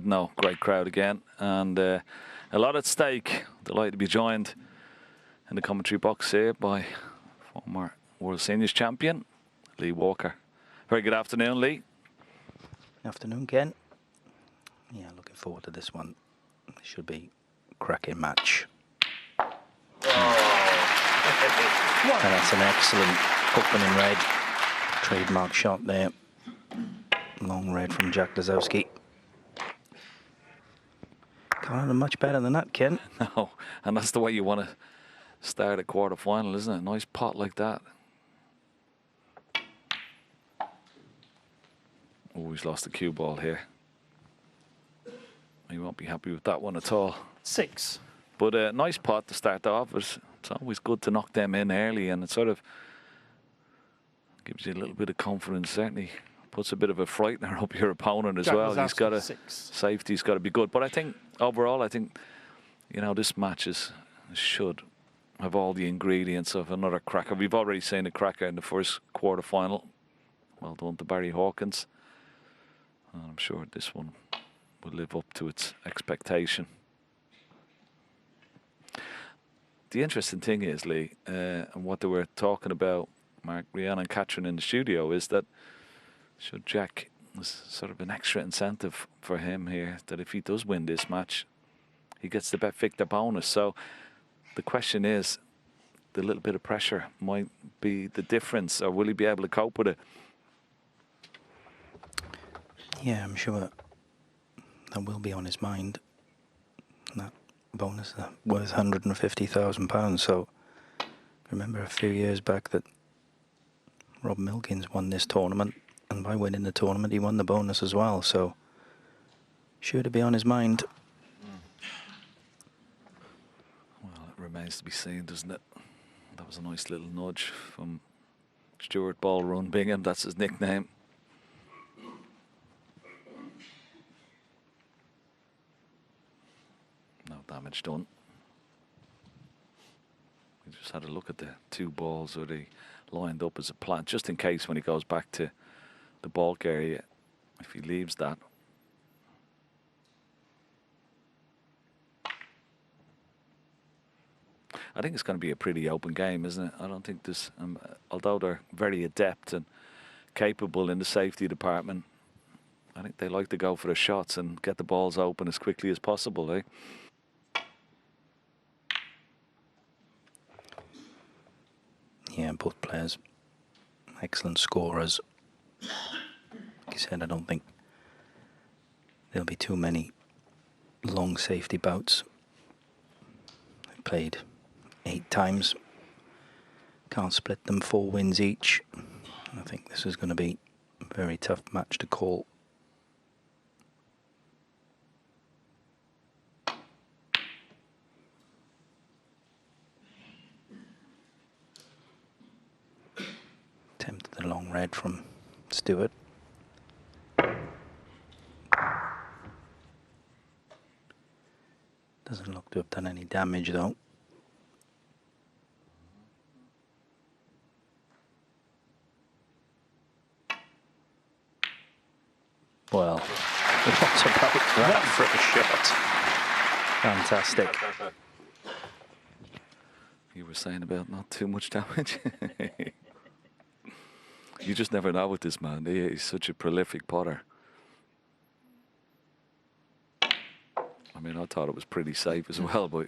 no, great crowd again, and a lot at stake. Delighted to be joined in the commentary box here by former World Seniors champion, Lee Walker. Very good afternoon, Lee. Afternoon, Ken. Yeah, looking forward to this one. It should be a cracking match. And that's an excellent opening red. Trademark shot there. Long red from Jack Lisowski. Can't have much better than that, Ken. No, and that's the way you want to start a quarter-final, isn't it? A nice pot like that. Oh, he's lost the cue ball here. He won't be happy with that one at all. 6. But a nice pot to start off. It's always good to knock them in early, and it sort of gives you a little bit of confidence. Certainly puts a bit of a frightener up your opponent as well. He's got a safety's got to be good. But I think overall, you know, this match should have all the ingredients of another cracker. We've already seen a cracker in the first quarter-final. Well done to Barry Hawkins. And I'm sure this one will live up to its expectation. The interesting thing is, Lee, and what they were talking about, Mark, Rhiannon and Catherine in the studio, is that should Jack, there's sort of an extra incentive for him here, that if he does win this match, he gets the bet Victor bonus. So the question is, the little bit of pressure might be the difference, or will he be able to cope with it? Yeah, I'm sure that will be on his mind. That bonus worth £150,000. So remember a few years back that Rob Milkins won this tournament, and by winning the tournament he won the bonus as well, so sure to be on his mind. Well, it remains to be seen, doesn't it? That was a nice little nudge from Stuart Ballroom Bingham, that's his nickname. No damage done. We just had a look at the two balls, or they lined up as a plan, just in case when he goes back to the bulk area, if he leaves that. I think it's going to be a pretty open game, isn't it? I don't think this, although they're very adept and capable in the safety department, I think they like to go for the shots and get the balls open as quickly as possible, eh? Yeah, both players excellent scorers. Like you said, I don't think there'll be too many long safety bouts. They played 8 times. Can't split them, 4 wins each. I think this is going to be a very tough match to call. Attempted the long red from Stuart. Doesn't look to have done any damage though. Well, what about that for a shot? Fantastic. You were saying about not too much damage. You just never know with this man. He's such a prolific putter. I mean, I thought it was pretty safe as well, but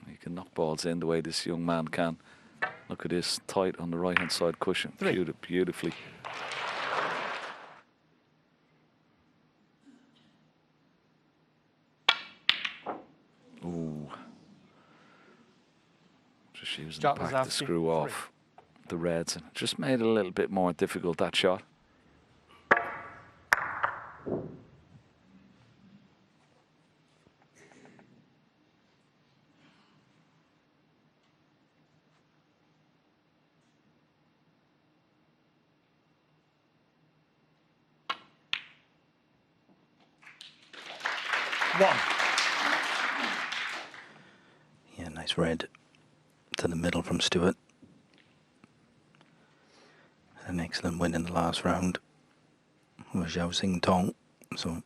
he can knock balls in the way this young man can. Look at this, tight on the right-hand side cushion. Beautifully. Ooh. Just using the pack to screw off the reds, and just made it a little bit more difficult, that shot. Yeah, nice red to the middle from Stuart. An excellent win in the last round with Zhao Xing Tong. So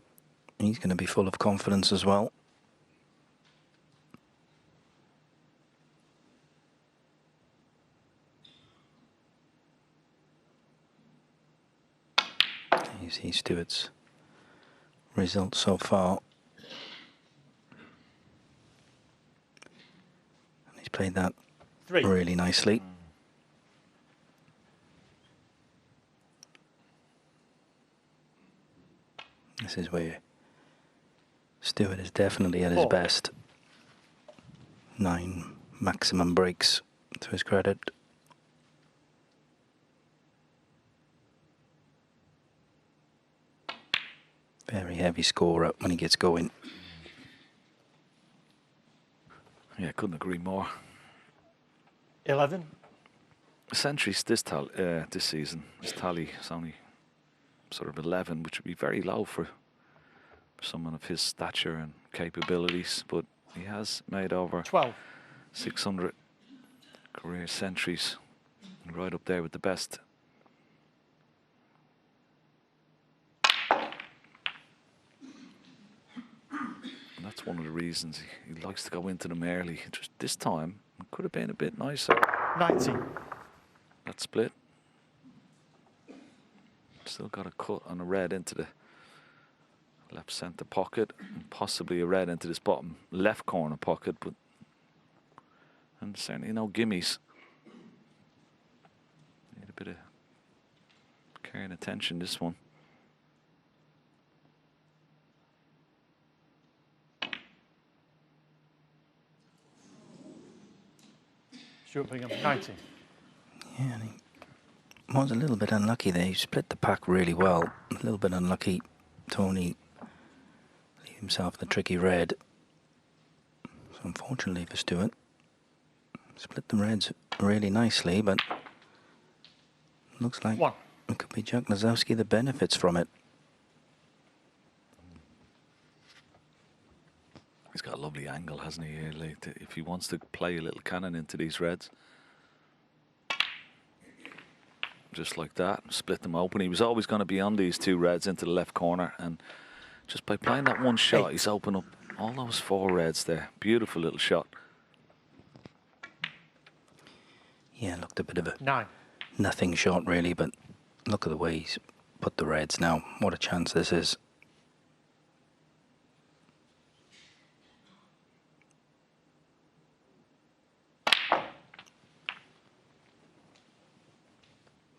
He's going to be full of confidence as well. You see Stuart's results so far. And he's played that really nicely. This is where Stuart is definitely at his best. 9 maximum breaks to his credit. Very heavy scorer when he gets going. Yeah, couldn't agree more. 11. Centuries this season. His tally is only sort of 11, which would be very low for someone of his stature and capabilities. But he has made over 12. 600 career centuries, right up there with the best. And that's one of the reasons he likes to go into them early. Just this time, it could have been a bit nicer. 19. That split. Still got a cut on a red into the left centre pocket, and possibly a red into this bottom left corner pocket, but and certainly no gimmies. Need a bit of care and attention, this one. Stuart Bingham, 19. Yeah, and he was a little bit unlucky there. He split the pack really well. A little bit unlucky. Tony leave himself the tricky red. So unfortunately for Stuart, split the reds really nicely, but looks like it could be Jack Lisowski that benefits from it. He's got a lovely angle, hasn't he? If he wants to play a little cannon into these reds. Just like that, split them open. He was always going to be on these 2 reds into the left corner, and just by playing that one shot, he's opened up all those 4 reds there. Beautiful little shot. Yeah, looked a bit of a 9. Nothing shot really, but look at the way he's put the reds now. What a chance this is.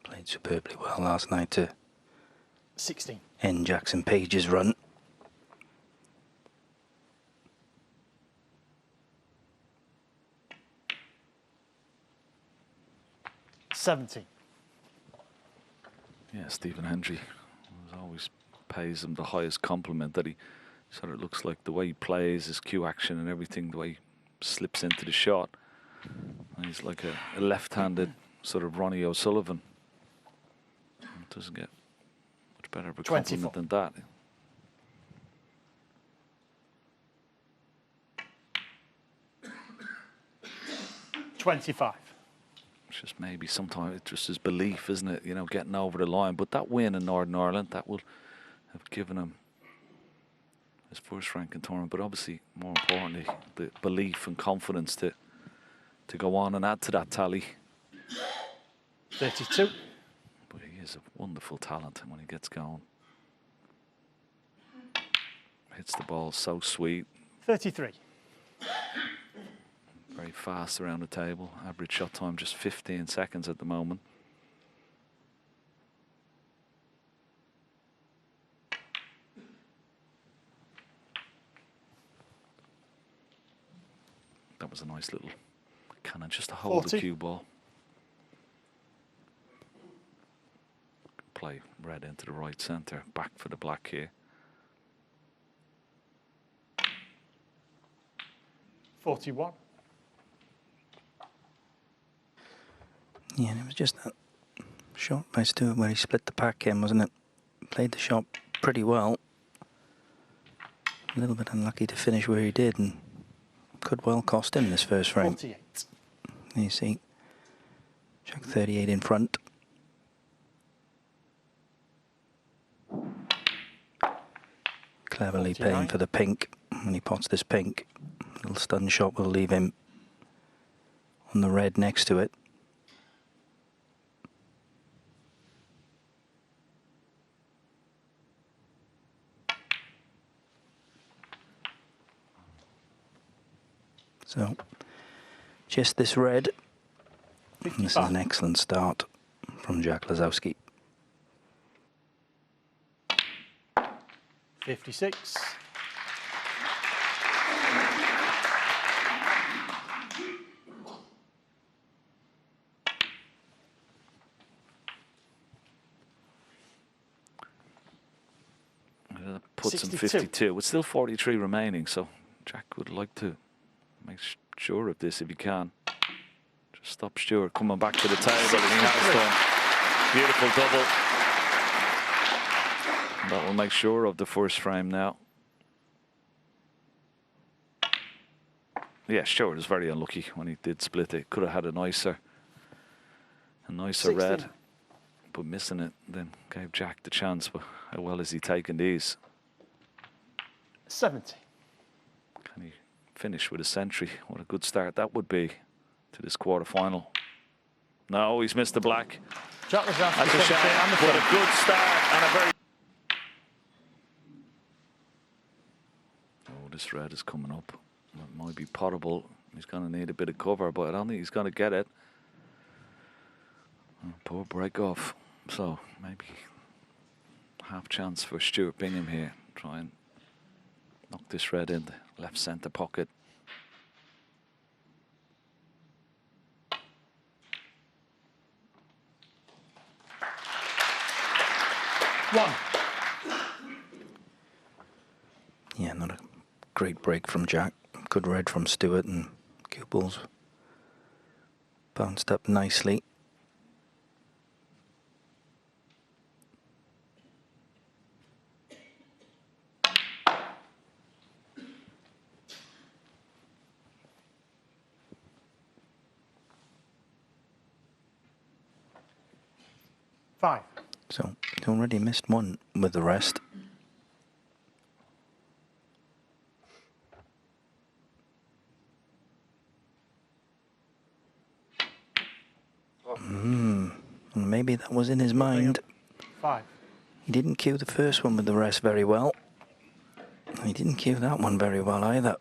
Played superbly well last night to 16. end Jackson Page's run. Yeah, Stephen Hendry always pays him the highest compliment, that he sort of looks like the way he plays, his cue action and everything, the way he slips into the shot. And he's like a left-handed sort of Ronnie O'Sullivan. It doesn't get much better of a compliment than that. 25. It's just maybe sometimes it's just his belief, isn't it? You know, getting over the line. But that win in Northern Ireland, that will have given him his first rank in tournament. But obviously, more importantly, the belief and confidence to go on and add to that tally. 32. But he is a wonderful talent when he gets going. Hits the ball so sweet. 33. Very fast around the table. Average shot time just 15 seconds at the moment. That was a nice little cannon just to hold 40. the cue ball. Play red into the right centre. Back for the black here. 41. Yeah, and it was just that shot by Stuart where he split the pack in, wasn't it? Played the shot pretty well. A little bit unlucky to finish where he did, and could well cost him this first frame. 48. You see, Jack 38 in front. Cleverly 49. paying for the pink. When he pots this pink, a little stun shot will leave him on the red next to it. So, just this red. And this is an excellent start from Jack Lisowski. 56. Puts him 52. It's still 43 remaining, so Jack would like to make sure of this if he can. Just stop Stuart coming back to the table, and he has done. Beautiful double. That will make sure of the first frame now. Yeah, Stuart was very unlucky when he did split it. Could have had a nicer 16. red, but missing it then gave Jack the chance. But how well is he taking these? 70. Can he finish with a century? What a good start that would be to this quarter-final. No, he's missed the black. Jack was after That's a shame. What a good start and a very... Oh, this red is coming up. It might be potable. He's going to need a bit of cover, but I don't think he's going to get it. Oh, poor break off. So maybe half chance for Stuart Bingham here. Try and knock this red in the left centre pocket. One. Yeah, not a great break from Jack. Good red from Stuart, and cue balls bounced up nicely. Five. So he'd already missed one with the rest. Maybe that was in his mind. 5. He didn't cue the first one with the rest very well. He didn't cue that one very well either.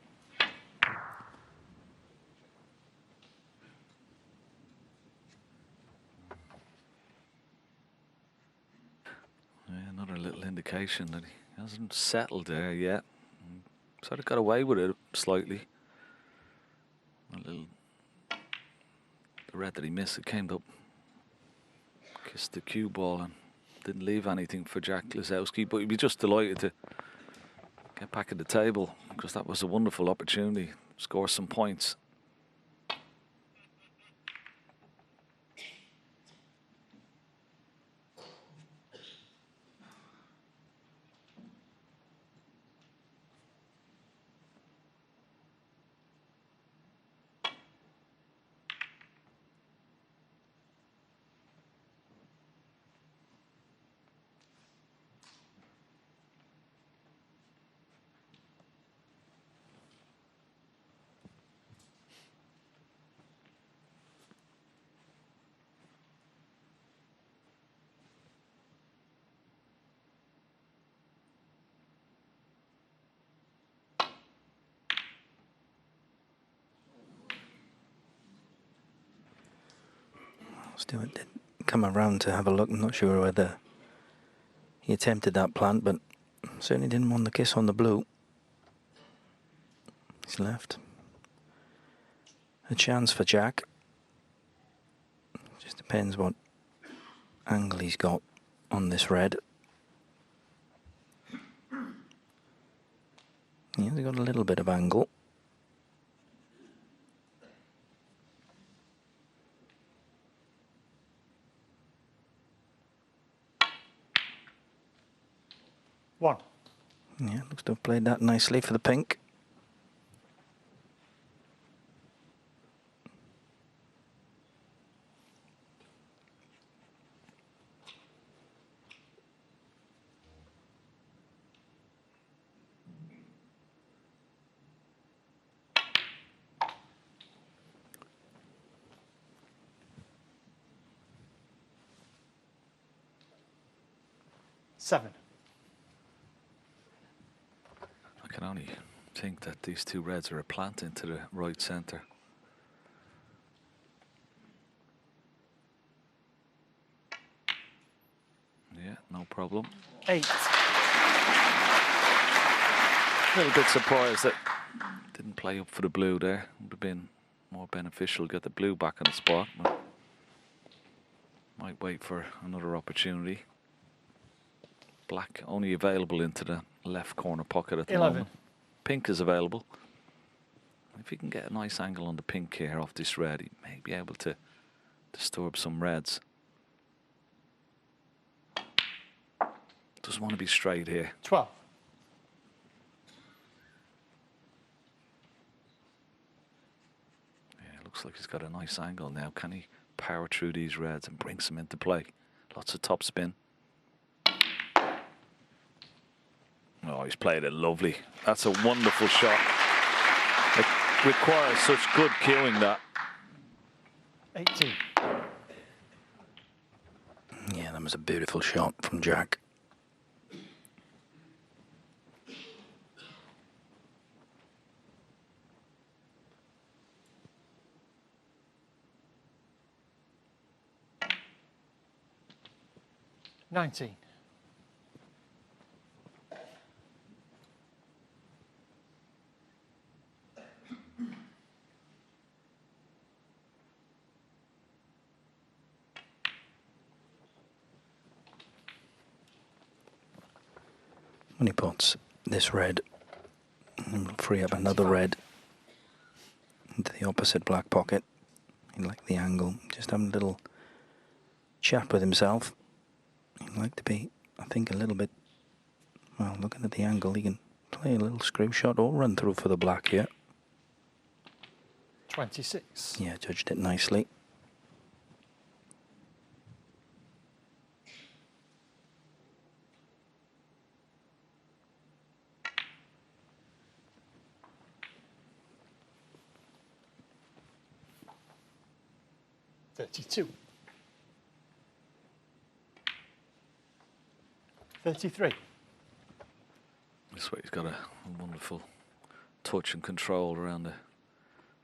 Yeah, another little indication that he hasn't settled there yet. Sort of got away with it slightly. The red that he missed, it came up, kissed the cue ball and didn't leave anything for Jack Lisowski, but he'd be just delighted to get back at the table because that was a wonderful opportunity to score some points. Stuart did come around to have a look. I'm not sure whether he attempted that plant, but certainly didn't want the kiss on the blue. He's left a chance for Jack. Just depends what angle he's got on this red. Yeah, he's got a little bit of angle. One. Yeah, looks to have played that nicely for the pink. 7. I can only think that these two reds are a plant into the right centre. Yeah, no problem. 8. A little bit surprised that didn't play up for the blue there. Would have been more beneficial to get the blue back in the spot, but might wait for another opportunity. Black only available into the left corner pocket at the 11. moment. Pink is available. If he can get a nice angle on the pink here off this red, he may be able to disturb some reds. Doesn't want to be straight here. 12. Yeah, looks like he's got a nice angle now. Can he power through these reds and bring some into play? Lots of top spin. Oh, he's played it lovely. That's a wonderful shot. It requires such good cueing, that. 18. Yeah, that was a beautiful shot from Jack. $19. When he puts this red, and will free up another red into the opposite black pocket. He'd like the angle, just having a little chat with himself. He'd like to be, I think, a little bit, well, looking at the angle, he can play a little screw shot or run through for the black here. 26. Yeah, judged it nicely. $32. 33. This way he's got a wonderful touch and control around the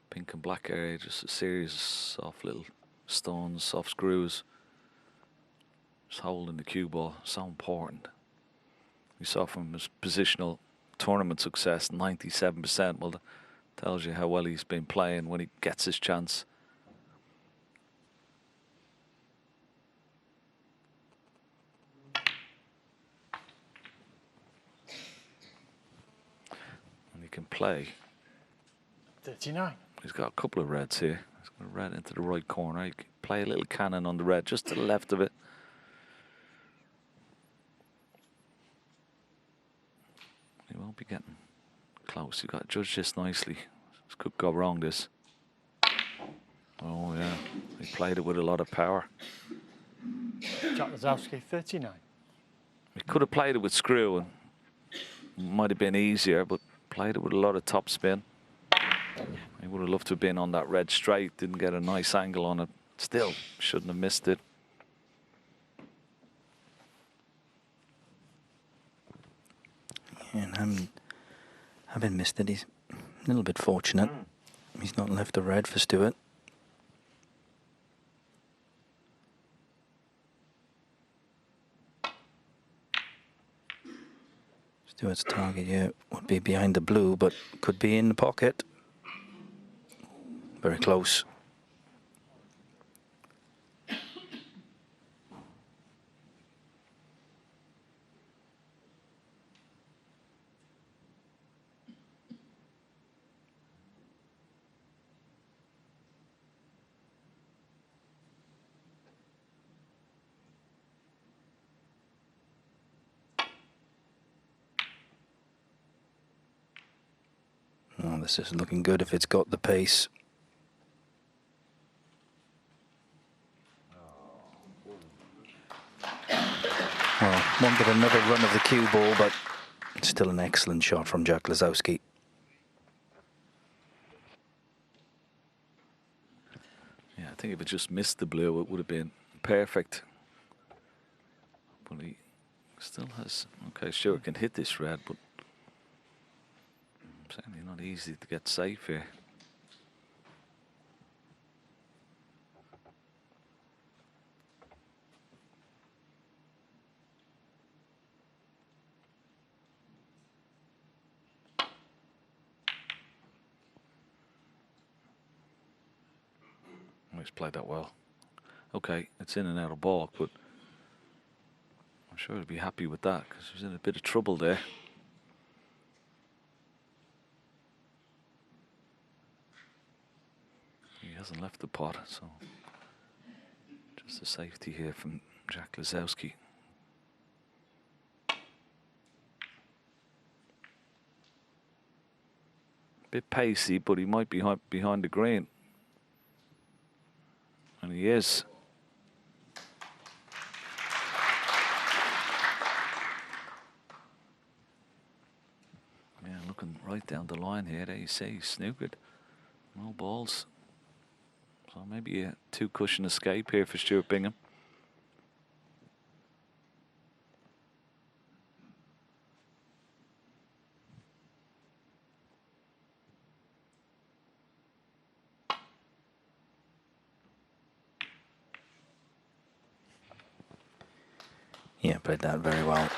pink and black area. Just a series of soft little stones, soft screws. Just holding the cue ball, so important. We saw from his positional tournament success, 97%. Well, that tells you how well he's been playing when he gets his chance. And he can play. 39. He's got a couple of reds here. He's got a red into the right corner. He can play a little cannon on the red just to the left of it. He won't be getting close. You've got to judge this nicely. This could go wrong, this. Oh, yeah. He played it with a lot of power. Jack Lisowski, 39. He could have played it with screw and might have been easier, but played it with a lot of top spin. He would have loved to have been on that red straight. Didn't get a nice angle on it. Still, shouldn't have missed it. And having missed it, he's a little bit fortunate. He's not left a red for Stuart. Stuart's target here would be behind the blue, but could be in the pocket. Very close. Oh, this is looking good if it's got the pace. Well, won't get another run of the cue ball, but still an excellent shot from Jack Lisowski. Yeah, I think if it just missed the blue, it would have been perfect. But he Still has. Okay, Stuart can hit this red, but certainly not easy to get safe here. He's played that well. Okay, it's in and out of balk, but I'm sure he'll be happy with that because he was in a bit of trouble there. He hasn't left the pot, so just a safety here from Jack Lisowski. Bit pacey, but he might be behind the green. And he is. Yeah, looking right down the line here. There you see, he's snookered. No balls. So maybe a two-cushion escape here for Stuart Bingham. Yeah, played that very well.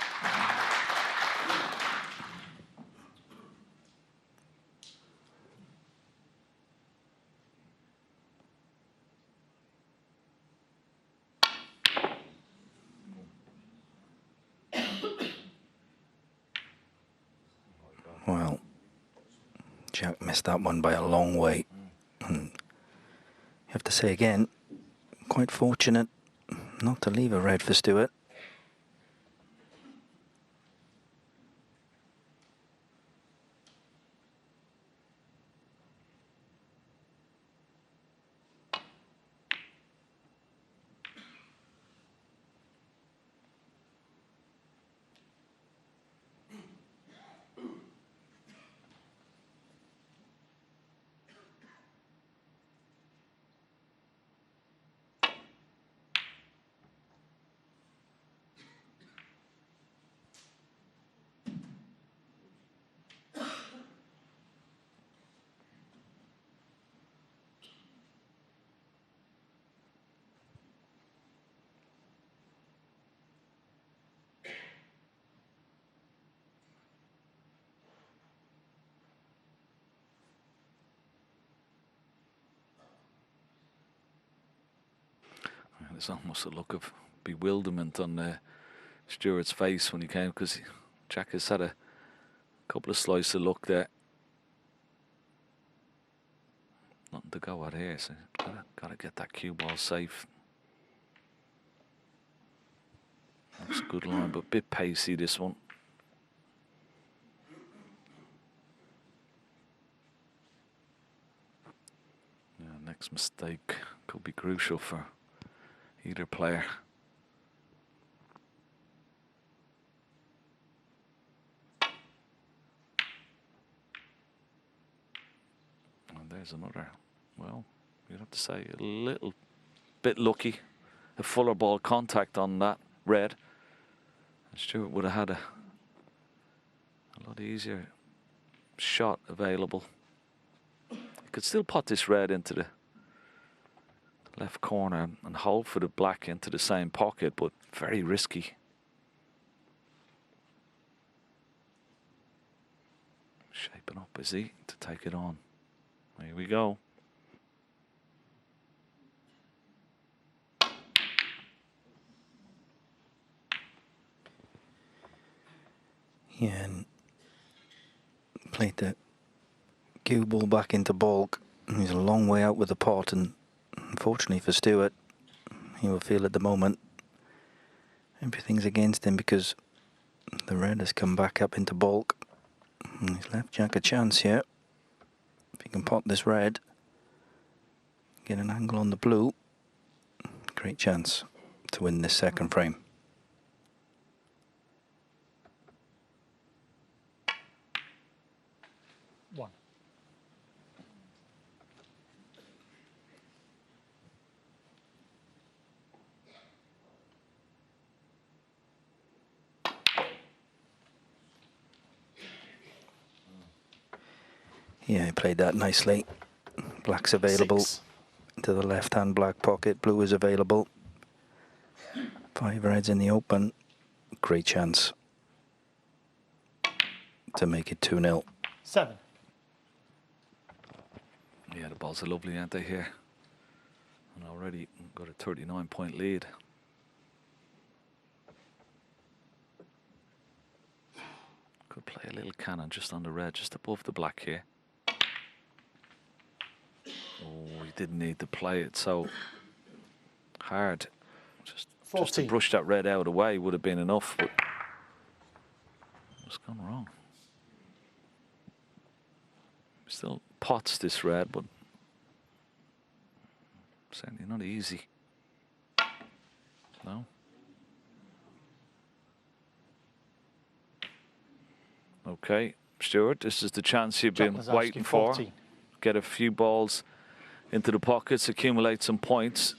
Well, Jack missed that one by a long way. And you have to say again, quite fortunate not to leave a red for Stuart. There's almost a look of bewilderment on Stuart's face when he came, because Jack has had a couple of slices of luck there. Nothing to go at here, so gotta get that cue ball safe. That's a good line, but a bit pacey this one. Yeah, next mistake could be crucial for either player. And there's another. Well, you'd have to say a little bit lucky. A fuller ball contact on that red. And Stuart would have had a lot easier shot available. He could still pot this red into the left corner and hold for the black into the same pocket, but very risky. Shaping up, is he, to take it on? Here we go. Yeah, and played the cue ball back into balk. He's a long way out with the pot, and unfortunately for Stuart, he will feel at the moment everything's against him because the red has come back up into balk. And he's left Jack a chance here. If he can pot this red, get an angle on the blue, great chance to win this second frame. One. Yeah, he played that nicely. Black's available 6. to the left-hand black pocket. Blue is available. 5 reds in the open. Great chance to make it 2-0. 7. Yeah, the balls are lovely, aren't they, here? And already got a 39-point lead. Could play a little cannon just on the red, just above the black here. Oh, he didn't need to play it so hard. Just to brush that red out of the way would have been enough, but it's gone wrong. Still pots this red, but certainly not easy. No. Okay, Stuart, this is the chance you've been waiting for. 14. Get a few balls into the pockets, accumulate some points.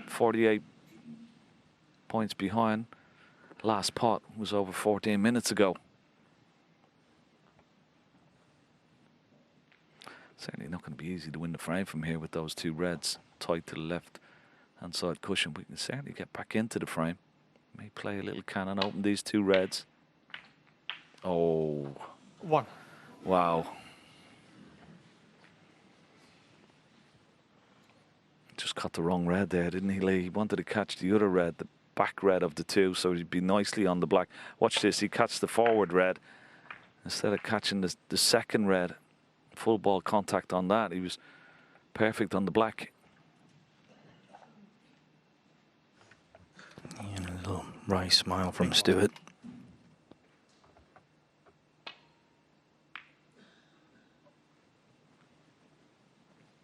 48 points behind. Last pot was over 14 minutes ago. Certainly not going to be easy to win the frame from here with those 2 reds tight to the left hand side cushion. We can certainly get back into the frame. May play a little cannon, open these 2 reds. Oh. 1. Wow. Just caught the wrong red there, didn't he, Lee? He wanted to catch the other red, the back red of the 2, so he'd be nicely on the black. Watch this, he catched the forward red instead of catching the second red. Full ball contact on that. He was perfect on the black. And a little wry smile from Stuart.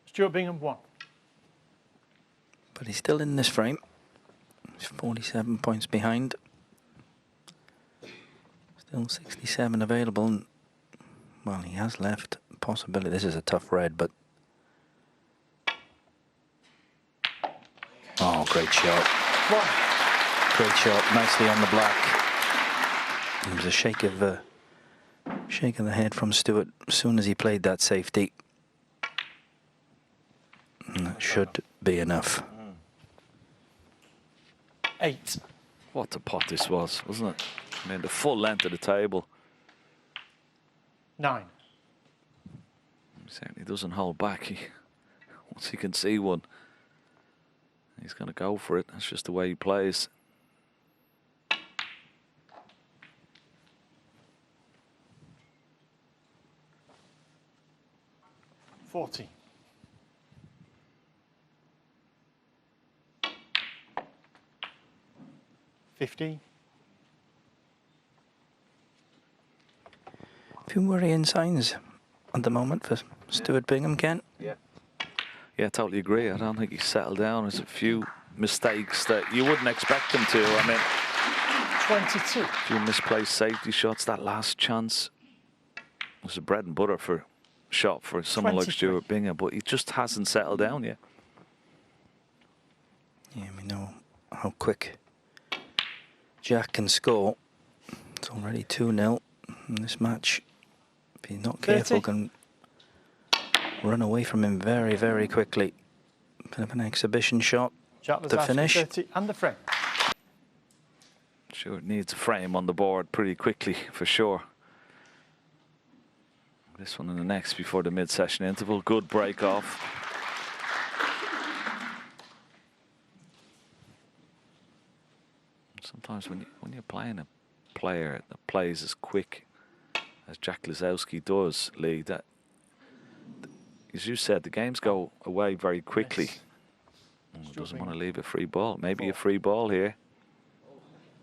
Stuart Bingham 1. But he's still in this frame. He's 47 points behind. Still 67 available. And, well, he has left possibility. This is a tough red, but... Oh, great shot. 1. Great shot, nicely on the black. It was a shake of the head from Stuart as soon as he played that safety. And that should be enough. 8. What a pot this was, wasn't it? I mean, the full length of the table. 9. He certainly doesn't hold back. Once he can see one, he's going to go for it. That's just the way he plays. $40. 50. Few worrying signs at the moment for Stuart Bingham, Ken. Yeah, totally agree. I don't think he's settled down. There's a few mistakes that you wouldn't expect him to. I mean, 22. a few misplaced safety shots. That last chance was a bread and butter shot for someone like Stuart Bingham, but he just hasn't settled down yet. Yeah, we know how quick Jack can score. It's already 2-0 in this match. If he's not careful, 30. can run away from him very, very quickly. Bit of an exhibition shot to finish. 30 and the frame. Stuart needs a frame on the board pretty quickly, for sure. This one and the next before the mid-session interval. Good break off. Sometimes when you're playing a player that plays as quick as Jack Lisowski does, Lee, that, as you said, the games go away very quickly. Yes. Doesn't want to leave a free ball. Maybe a free ball here.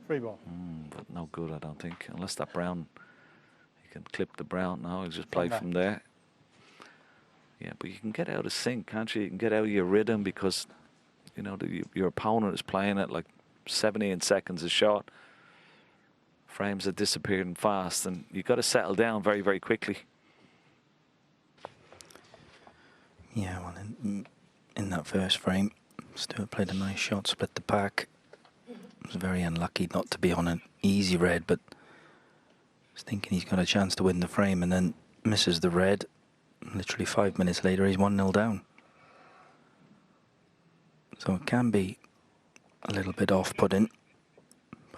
Free ball. But no good, I don't think. Unless that brown, he can clip the brown. No, he'll just play from there. Yeah, but you can get out of sync, can't you? You can get out of your rhythm because, you know, your opponent is playing at like 17 seconds a shot. Frames are disappearing fast, and you've got to settle down very, very quickly. Yeah, well, in that first frame, Stuart played a nice shot, split the pack. Was very unlucky not to be on an easy red, but was thinking he's got a chance to win the frame, and then misses the red. Literally 5 minutes later, he's 1-0 down. So it can be a little bit off-putting,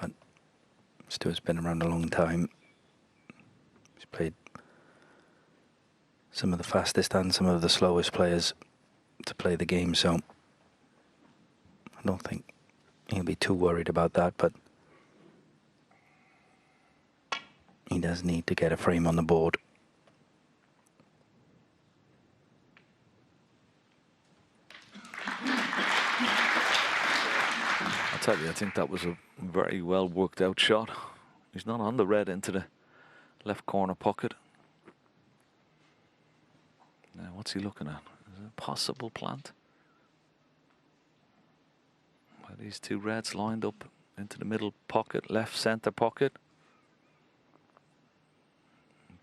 but Stuart's been around a long time. He's played some of the fastest and some of the slowest players to play the game, so I don't think he'll be too worried about that, but he does need to get a frame on the board. I tell you, I think that was a very well worked out shot. He's not on the red into the left corner pocket. Now, what's he looking at? Is it a possible plant? Well, these two reds lined up into the middle pocket, left centre pocket.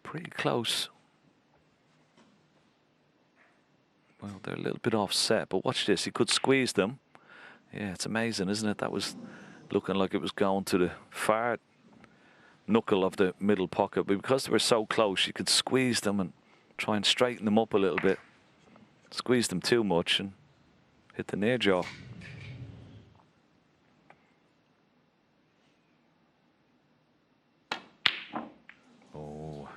Pretty close. Well, they're a little bit offset, but watch this. He could squeeze them. Yeah, it's amazing, isn't it? That was looking like it was going to the far knuckle of the middle pocket, but because they were so close, you could squeeze them and try and straighten them up a little bit. Squeeze them too much and hit the near jaw. Oh,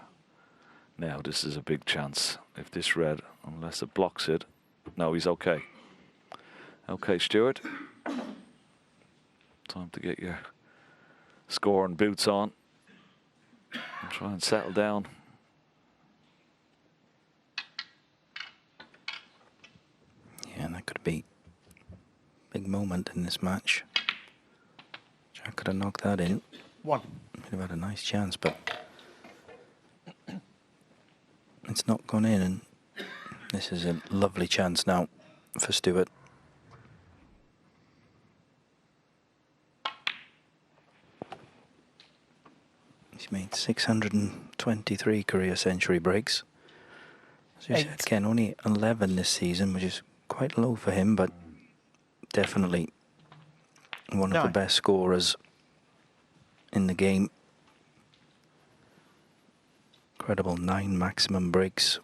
now this is a big chance. If this red, unless it blocks it, no, he's okay. Okay, Stuart. Time to get your scoring boots on and try and settle down. Yeah, that could be a big moment in this match. Jack could have knocked that in. One. He'd have had a nice chance, but it's not gone in, and this is a lovely chance now for Stuart. He's made 623 career century breaks. As you said, Ken, only 11 this season, which is quite low for him, but definitely one of the best scorers in the game. Incredible 9 maximum breaks.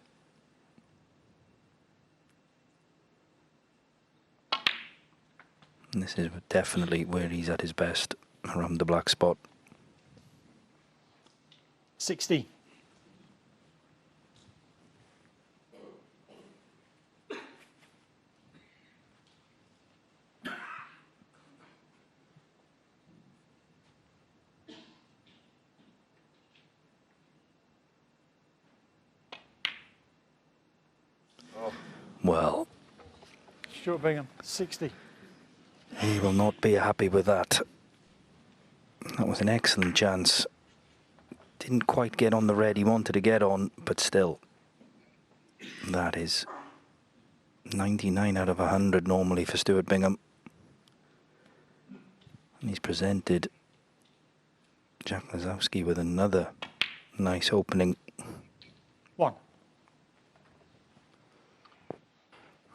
And this is definitely where he's at his best, around the black spot. 60. Well, Stuart Bingham, 60. he will not be happy with that. That was an excellent chance. Didn't quite get on the red he wanted to get on, but still, that is 99 out of 100 normally for Stuart Bingham. And he's presented Jack Lisowski with another nice opening. One.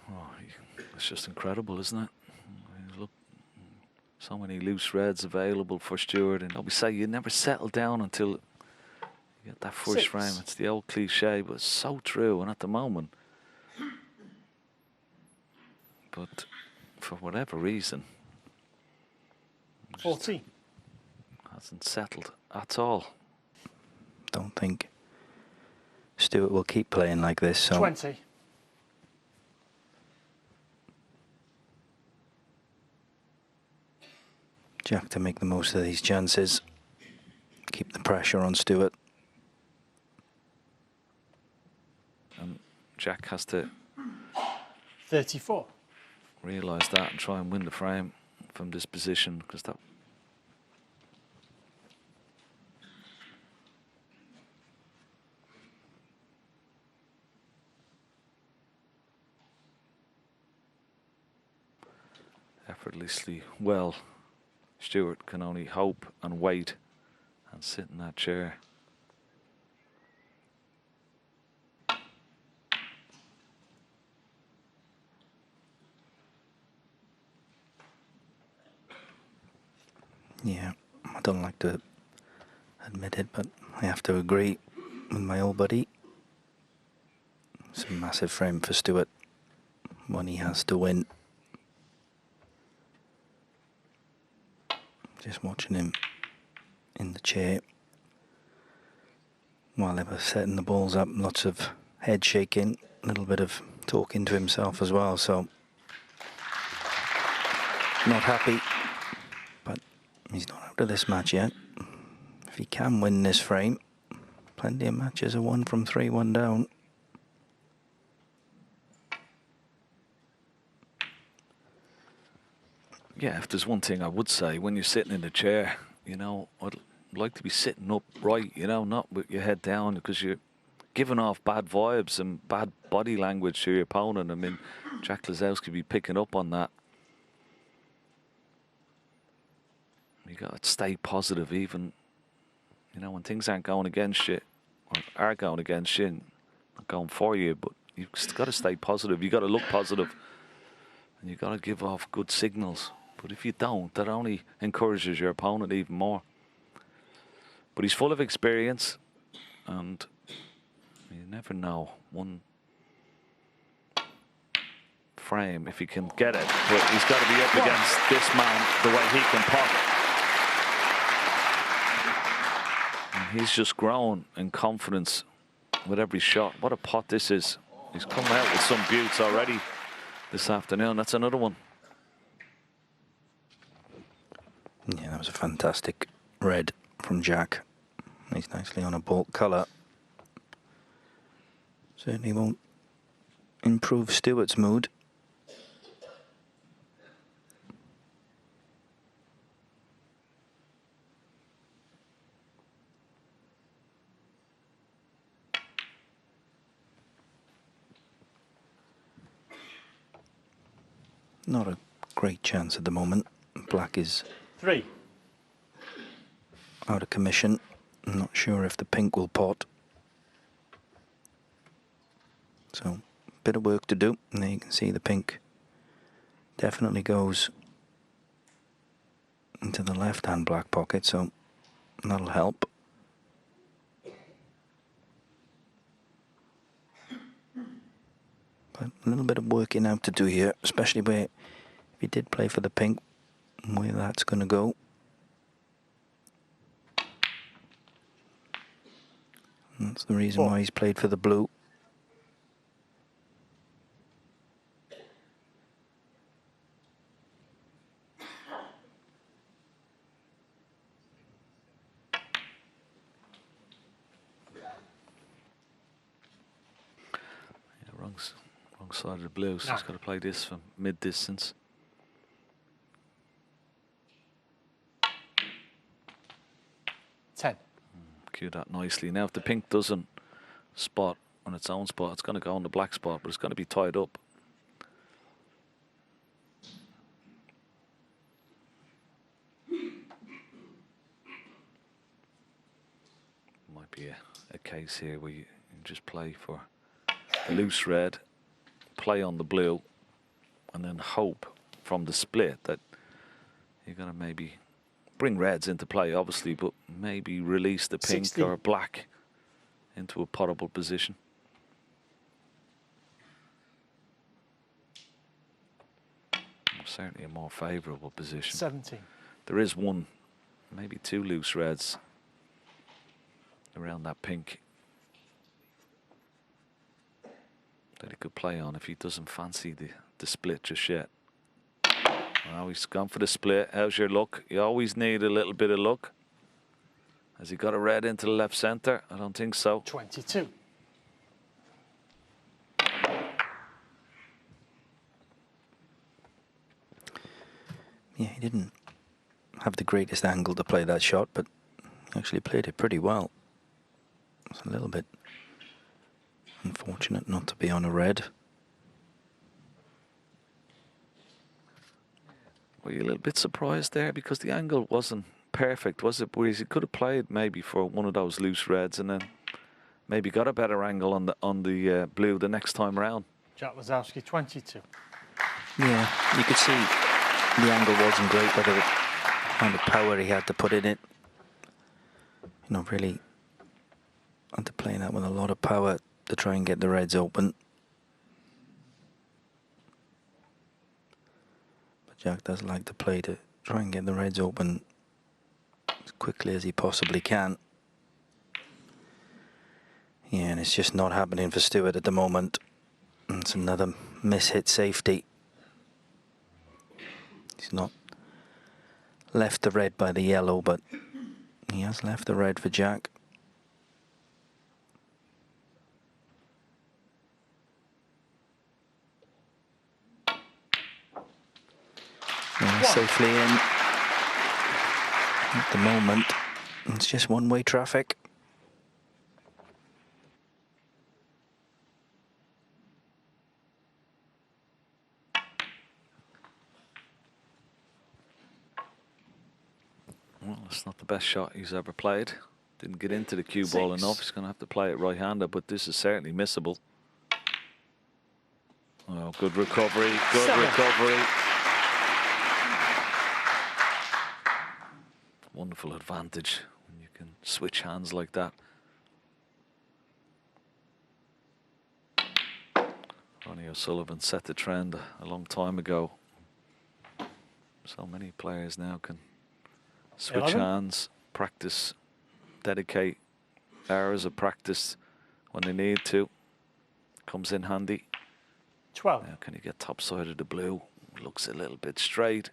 Oh, it's just incredible, isn't it? Look, so many loose reds available for Stuart, and we say you never settle down until you get that first 6. frame. It's the old cliche, but it's so true. And at the moment, but for whatever reason, 40. hasn't settled at all. Don't think Stuart will keep playing like this. So 20. Jack to make the most of these chances. Keep the pressure on Stuart. And Jack has to 34. realise that and try and win the frame from this position, because that effortlessly well. Stuart can only hope and wait and sit in that chair. Yeah, I don't like to admit it, but I have to agree with my old buddy. It's massive frame for Stuart. One he has to win. Just watching him in the chair while they were setting the balls up, lots of head shaking, a little bit of talking to himself as well, so not happy, but he's not out of this match yet. If he can win this frame, plenty of matches are 1 from 3, 1 down. Yeah, if there's one thing I would say, when you're sitting in the chair, you know, I'd like to be sitting upright, you know, not with your head down, because you're giving off bad vibes and bad body language to your opponent. I mean, Jack Lisowski be picking up on that. You got to stay positive, even, you know, when things aren't going against you, or are going against you, and not going for you, but you've got to stay positive. You got to look positive, and you got to give off good signals. But if you don't, that only encourages your opponent even more. But he's full of experience, and you never know. One frame, if he can get it, but he's got to be up against this man the way he can pot. And he's just grown in confidence with every shot. What a pot this is. He's come out with some beauts already this afternoon. That's another one. Yeah, that was a fantastic red from Jack. He's nicely on a baulk colour. Certainly won't improve Stuart's mood. Not a great chance at the moment. Black is 3. out of commission. I'm not sure if the pink will pot. So, bit of work to do. And there you can see the pink definitely goes into the left-hand black pocket, so that'll help. But a little bit of working out to do here, especially where if he did play for the pink, where that's going to go. And that's the reason why he's played for the blue. Wrong side of the blue, so he's got to play this from mid-distance. Cue that nicely. Now, if the pink doesn't spot on its own spot, it's going to go on the black spot, but it's going to be tied up. Might be a case here where you can just play for the loose red, play on the blue, and then hope from the split that you're going to maybe bring reds into play, obviously, but maybe release the pink 60. or black into a potable position. Certainly a more favourable position. 17. There is one, maybe 2 loose reds around that pink that he could play on if he doesn't fancy the split just yet. Well, he's gone for the split. How's your luck? You always need a little bit of luck. Has he got a red into the left centre? I don't think so. 22. Yeah, he didn't have the greatest angle to play that shot, but he actually played it pretty well. It's a little bit unfortunate not to be on a red. Were you a little bit surprised there because the angle wasn't perfect, was it? Whereas he could have played maybe for one of those loose reds and then maybe got a better angle on the blue the next time around. Jack Lisowski, 22. Yeah, you could see the angle wasn't great, but the amount of power he had to put in it. You know, really had to play that with a lot of power to try and get the reds open. Jack does like to play to try and get the reds open as quickly as he possibly can. Yeah, and it's just not happening for Stuart at the moment. And it's another miss-hit safety. He's not left the red by the yellow, but he has left the red for Jack. Safely in at the moment. It's just one-way traffic. Well, it's not the best shot he's ever played. Didn't get into the cue ball enough. He's going to have to play it right-handed, but this is certainly missable. Oh, good recovery, good recovery. Wonderful advantage when you can switch hands like that. Ronnie O'Sullivan set the trend a long time ago. So many players now can switch hands, practice, dedicate hours of practice when they need to. Comes in handy. 12. Now can you get top side of the blue? Looks a little bit straight.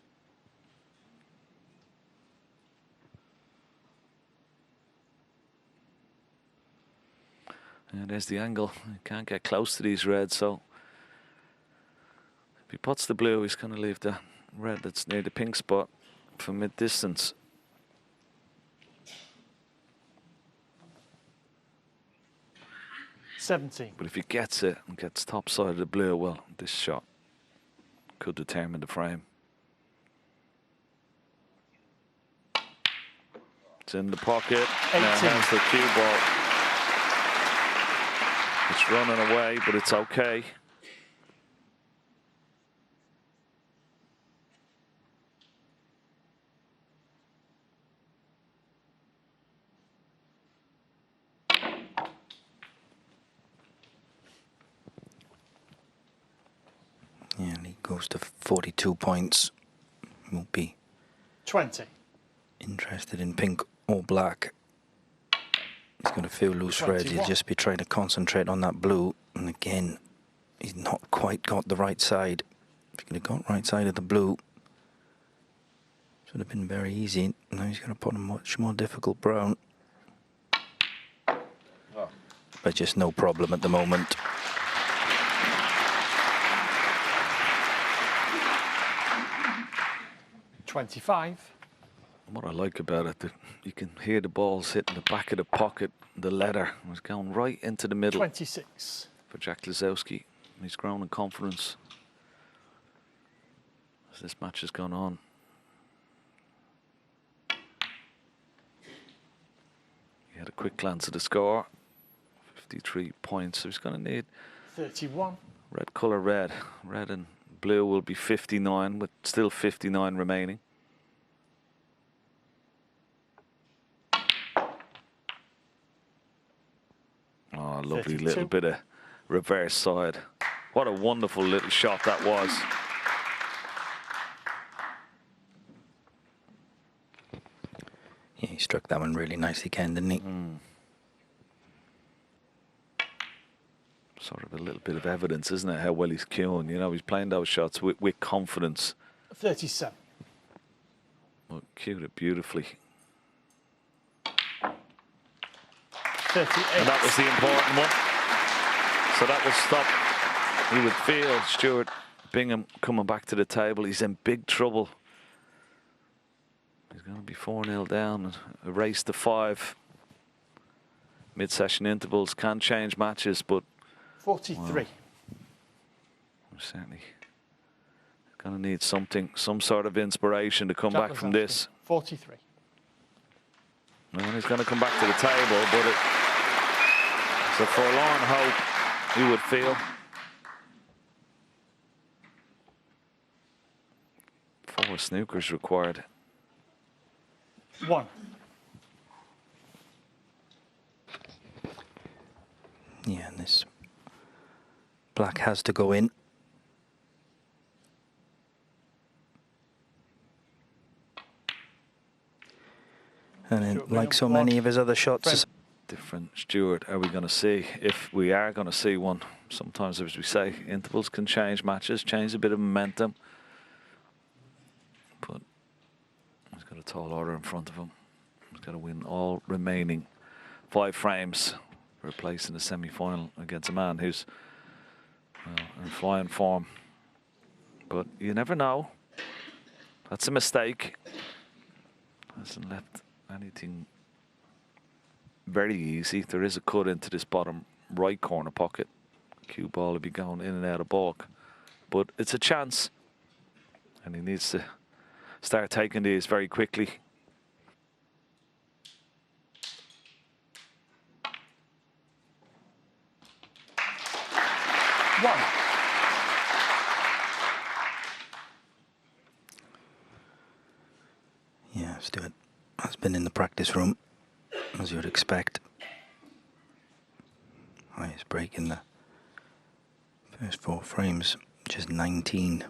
And there's the angle. You can't get close to these reds, so if he puts the blue, he's going to leave the red that's near the pink spot for mid-distance. But if he gets it and gets top side of the blue, well, this shot could determine the frame. It's in the pocket. 18. Now has the cue ball. It's running away, but it's okay. Yeah, and he goes to 42 points. Won't be 20. Interested in pink or black. He's got a few loose reds. He'll just be trying to concentrate on that blue. And again, he's not quite got the right side. If he could have got right side of the blue, should have been very easy. Now he's going to put a much more difficult brown. But just no problem at the moment. $25. What I like about it, that you can hear the balls hitting the back of the pocket, the leather. It was going right into the middle. 26. For Jack Lisowski. He's grown in confidence as this match has gone on. He had a quick glance at the score. 53 points. So he's going to need 31. red colour red. Red and blue will be 59, with still 59 remaining. Oh, lovely 32. little bit of reverse side. What a wonderful little shot that was. Yeah, he struck that one really nicely, Ken, didn't he? Sort of a little bit of evidence, isn't it, how well he's cueing? You know, he's playing those shots with confidence. 37. Well, cued it beautifully. 38. And that was the important one. So that will stop, he would feel, Stuart Bingham coming back to the table. He's in big trouble. He's going to be 4-0 down and a race to 5. Mid-session intervals can change matches, but 43. wow, we're certainly going to need something, some sort of inspiration to come back from this. 43. And he's going to come back to the table, but it's a forlorn hope, you would feel. 4 snookers required. 1. Yeah, and this black has to go in. And then, Stuart like Bingham, so one. many of his other shots, Frame. Different Stuart are we going to see? If we are going to see one, sometimes, as we say, intervals can change matches, change a bit of momentum. But he's got a tall order in front of him. He's got to win all remaining 5 frames for a place in the semi-final against a man who's in flying form. But you never know. That's a mistake. Hasn't left anything very easy. There is a cut into this bottom right corner pocket. Cue ball will be going in and out of balk. But it's a chance. And he needs to start taking these very quickly. One. yeah, Stuart has been in the practice room, as you would expect. Highest break in the first 4 frames, just 19.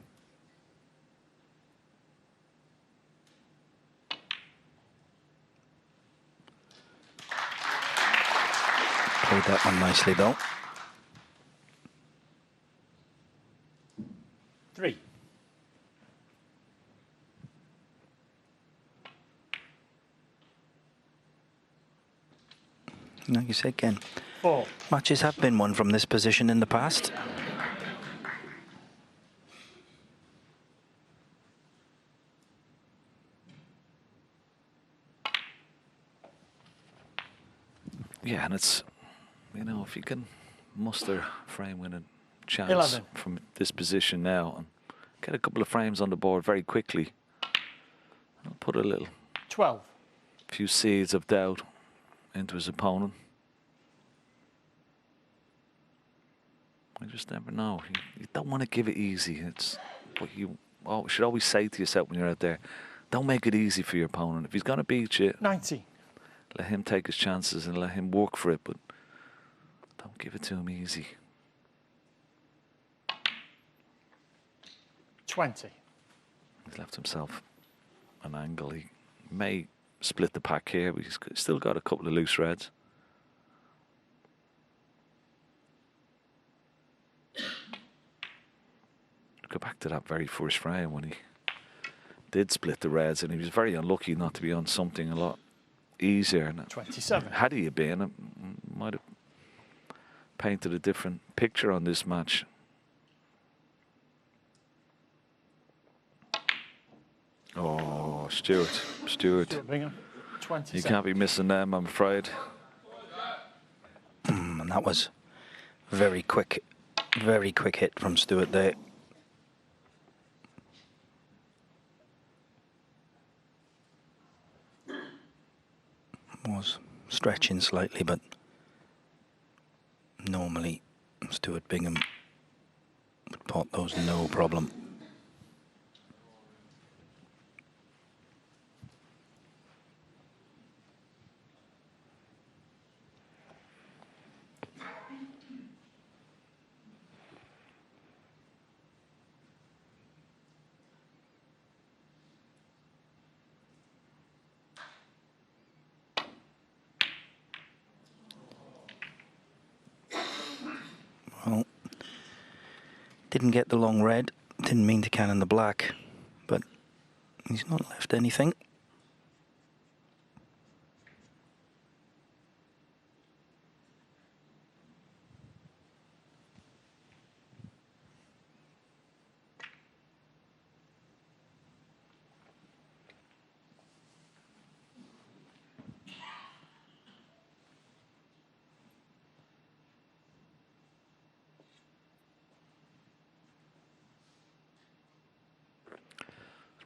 Played that one nicely though. 3. Like you said, Ken, 4. matches have been won from this position in the past. Yeah, and it's, you know, if you can muster frame winning chance 11. from this position now and get a couple of frames on the board very quickly, I'll put a little 12. few seeds of doubt into his opponent. I just never know. You don't want to give it easy. It's what you should always say to yourself when you're out there. Don't make it easy for your opponent. If he's going to beat you, 90. let him take his chances and let him work for it, but don't give it to him easy. 20. He's left himself an angle. He may split the pack here, but he's still got a couple of loose reds. Go back to that very first frame when he did split the reds, and he was very unlucky not to be on something a lot easier. And 27. had he been, it might have painted a different picture on this match. Oh, Stuart. Stuart Bingham. You 27. can't be missing them, I'm afraid. And that was very quick hit from Stuart there. Was stretching slightly, but normally Stuart Bingham would pot those no problem. Well, didn't get the long red, didn't mean to cannon the black, but he's not left anything.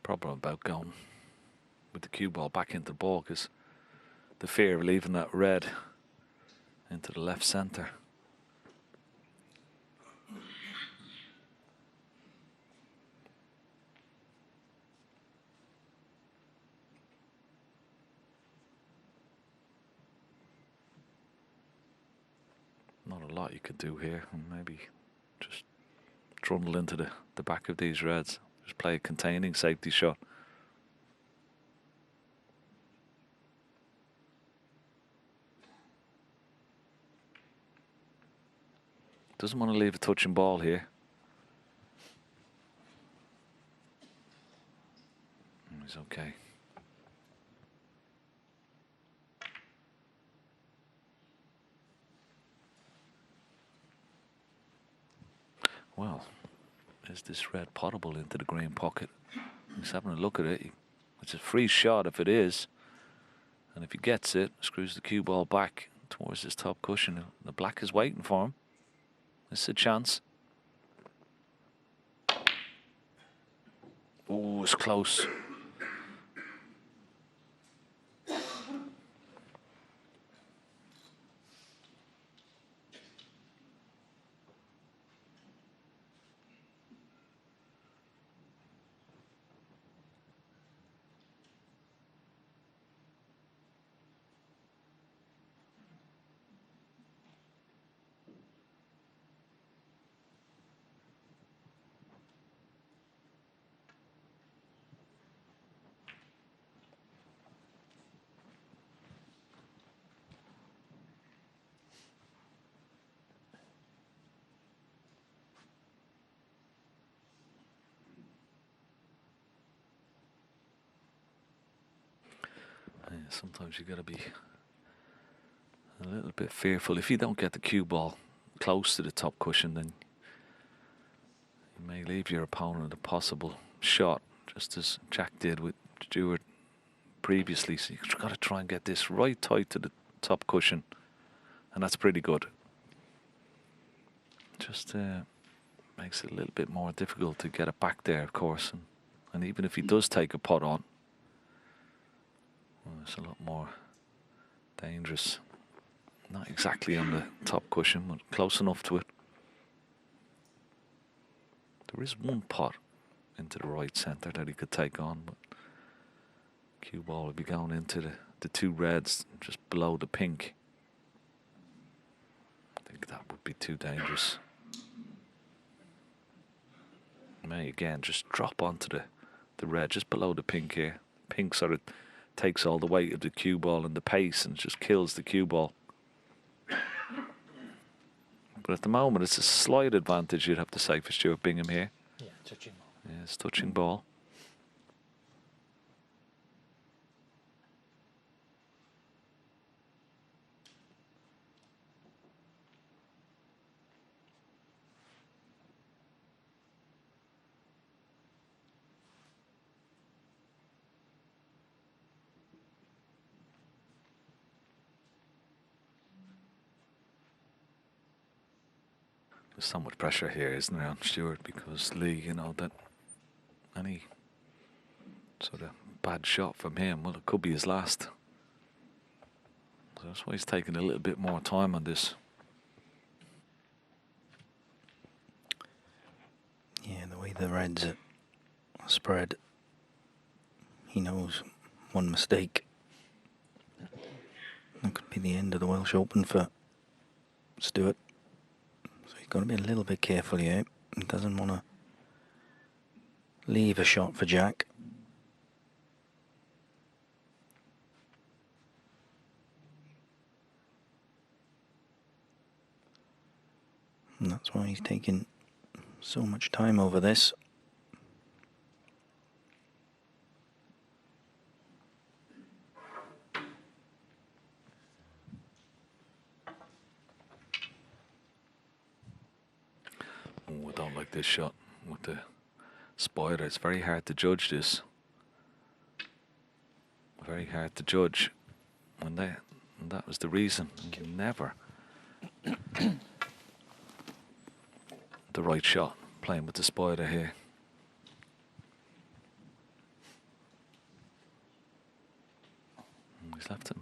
Problem about going with the cue ball back into the ball is the fear of leaving that red into the left centre. Not a lot you could do here, and maybe just trundle into the back of these reds. Just play a containing safety shot. Doesn't want to leave a touching ball here. He's okay. Well, is this red potable into the green pocket? He's having a look at it. It's a free shot if it is. And if he gets it, screws the cue ball back towards his top cushion. The black is waiting for him. This is a chance. Oh, it's close. Sometimes you got to be a little bit fearful. If you don't get the cue ball close to the top cushion, then you may leave your opponent a possible shot, just as Jack did with Stuart previously. So you've got to try and get this right tight to the top cushion, and that's pretty good. Just makes it a little bit more difficult to get it back there, of course. And even if he does take a pot on, well, it's a lot more dangerous. Not exactly on the top cushion, but close enough to it. There is one pot into the right centre that he could take on, but cue ball would be going into the two reds just below the pink. I think that would be too dangerous. May again just drop onto the red just below the pink here. Pink sort of takes all the weight of the cue ball and the pace and just kills the cue ball. But at the moment, it's a slight advantage, you'd have to say, for Stuart Bingham here. Yeah, touching ball. Yeah, it's touching ball. There's so much pressure here, isn't there, on Stuart, because Lee, you know, that any sort of bad shot from him, well, it could be his last. So that's why he's taking a little bit more time on this. Yeah, the way the reds are spread, he knows one mistake, that could be the end of the Welsh Open for Stuart. Got to be a little bit careful here. He doesn't want to leave a shot for Jack. And that's why he's taking so much time over this. Oh, I don't like this shot with the spider. It's very hard to judge this. Very hard to judge. And that was the reason. You never the right shot playing with the spider here. He's left him.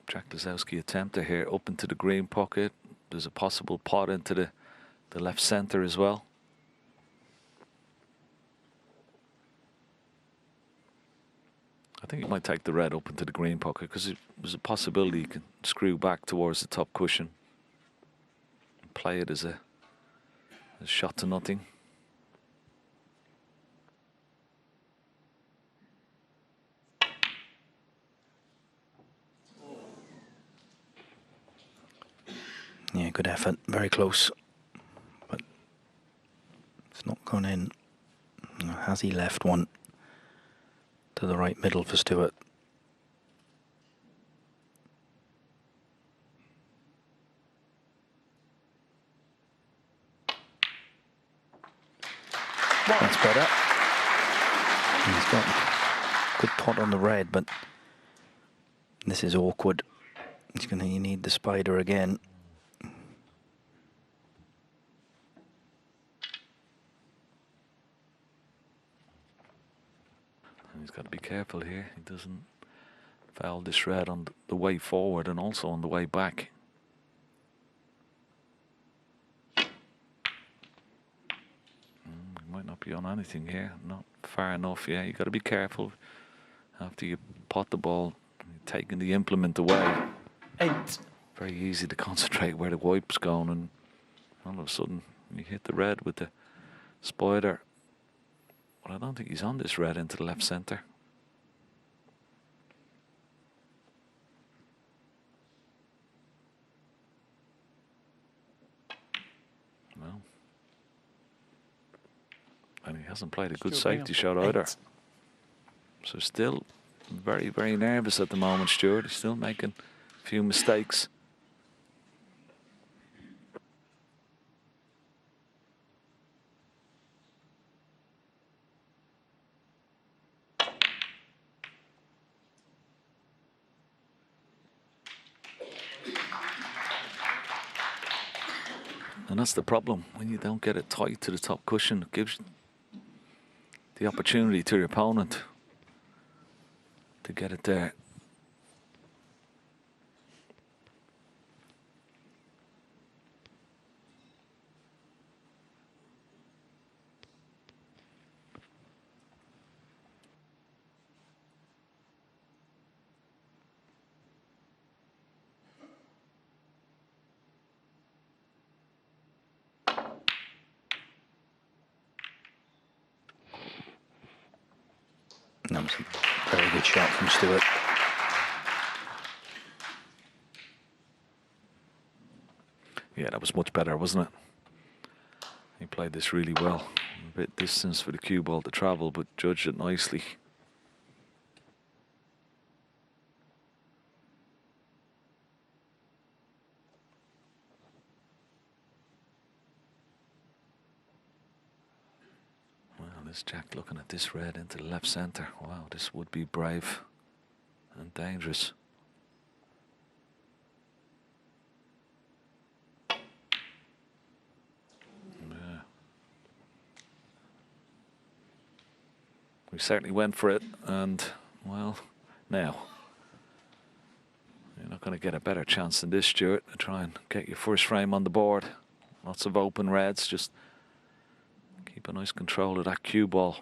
Jack Lisowski attempter here up into the green pocket. There's a possible pot into the left centre as well. I think he might take the red up into the green pocket because there's a possibility he can screw back towards the top cushion and play it as a shot to nothing. Yeah, good effort. Very close. gone in. Has he left one to the right middle for Stuart? That's better. He's got a good pot on the red, but this is awkward. He's going to need the spider again. He's got to be careful here. He doesn't foul this red on the way forward and also on the way back. He might not be on anything here. Not far enough. Yeah, you got to be careful after you pot the ball. Taking the implement away. 8. Very easy to concentrate where the wipe's going, and all of a sudden you hit the red with the spider. But I don't think he's on this red into the left centre. No. And he hasn't played a good safety shot either. So still very, very nervous at the moment, Stuart. He's still making a few mistakes. And that's the problem. When you don't get it tight to the top cushion, it gives the opportunity to your opponent to get it there. That was a very good shot from Stuart. Yeah, that was much better, wasn't it? He played this really well. A bit distance for the cue ball to travel, but judged it nicely. Well, this Jack looking at this red into the left centre. Wow, this would be brave and dangerous. We certainly went for it, and, well, now, you're not going to get a better chance than this, Stuart, to try and get your first frame on the board. Lots of open reds, just keep a nice control of that cue ball.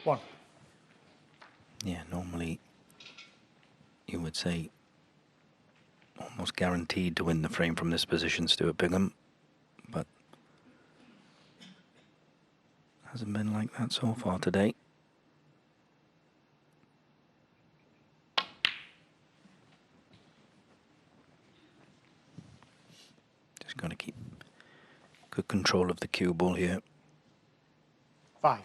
1. Yeah, normally you would say almost guaranteed to win the frame from this position, Stuart Bingham, but hasn't been like that so far today. Just got to keep good control of the cue ball here. 5.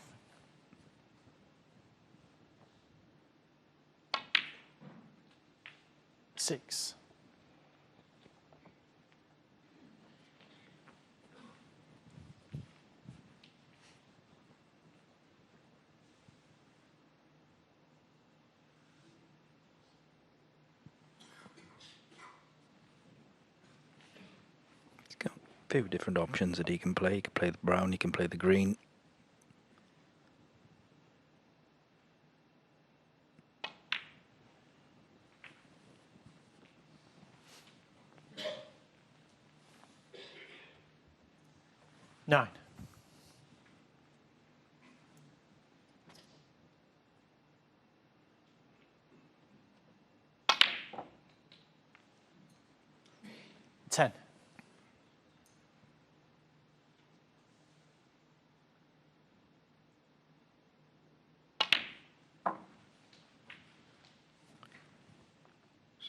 Six. He's got a few different options that he can play. He can play the brown, he can play the green. Nine. Ten.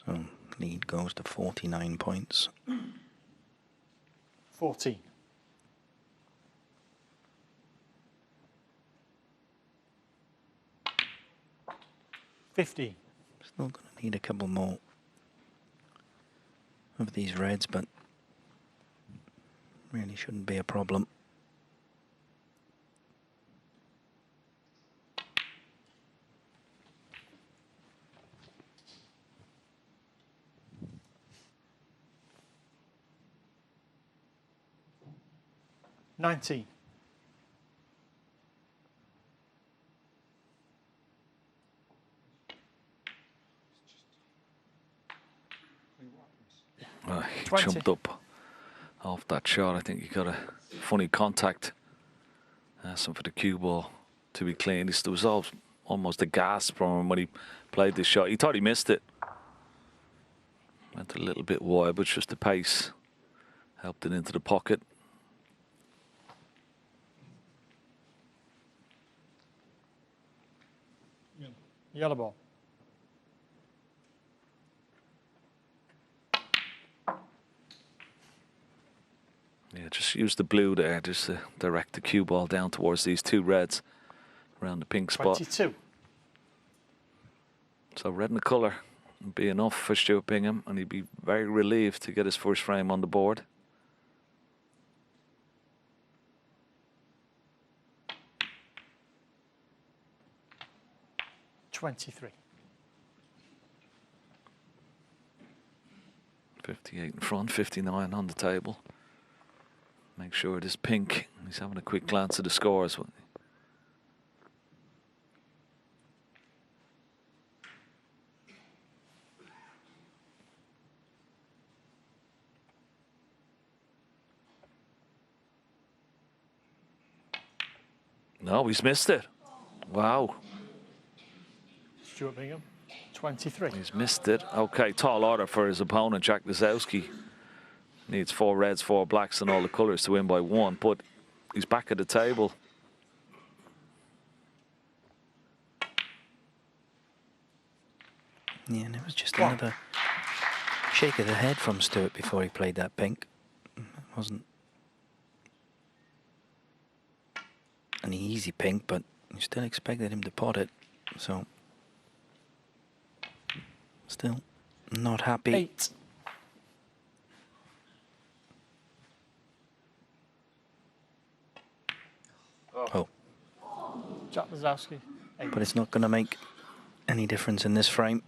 So lead goes to 49 points. 14. 15. Still going to need a couple more of these reds, but really shouldn't be a problem. $19. He 20. jumped up off that shot. I think he got a funny contact. Asking for the cue ball to be clean. There was almost a gasp from him when he played this shot. He thought he missed it. Went a little bit wide, but just the pace helped it into the pocket. Yellow ball. Yeah, just use the blue there, just to direct the cue ball down towards these two reds around the pink spot. 22. So red in the colour would be enough for Stuart Bingham, and he'd be very relieved to get his first frame on the board. $23. 58 in front, 59 on the table. Make sure it is pink. He's having a quick glance at the scores. No, he's missed it. Wow. Stuart Bingham. 23. He's missed it. Okay, tall order for his opponent, Jack Lisowski. Needs 4 reds, 4 blacks, and all the colours to win by 1, but he's back at the table. Yeah, and it was just another shake of the head from Stuart before he played that pink. It wasn't an easy pink, but you still expected him to pot it, so still not happy. 8. Oh, Jack Lisowski. 8. but it's not going to make any difference in this frame.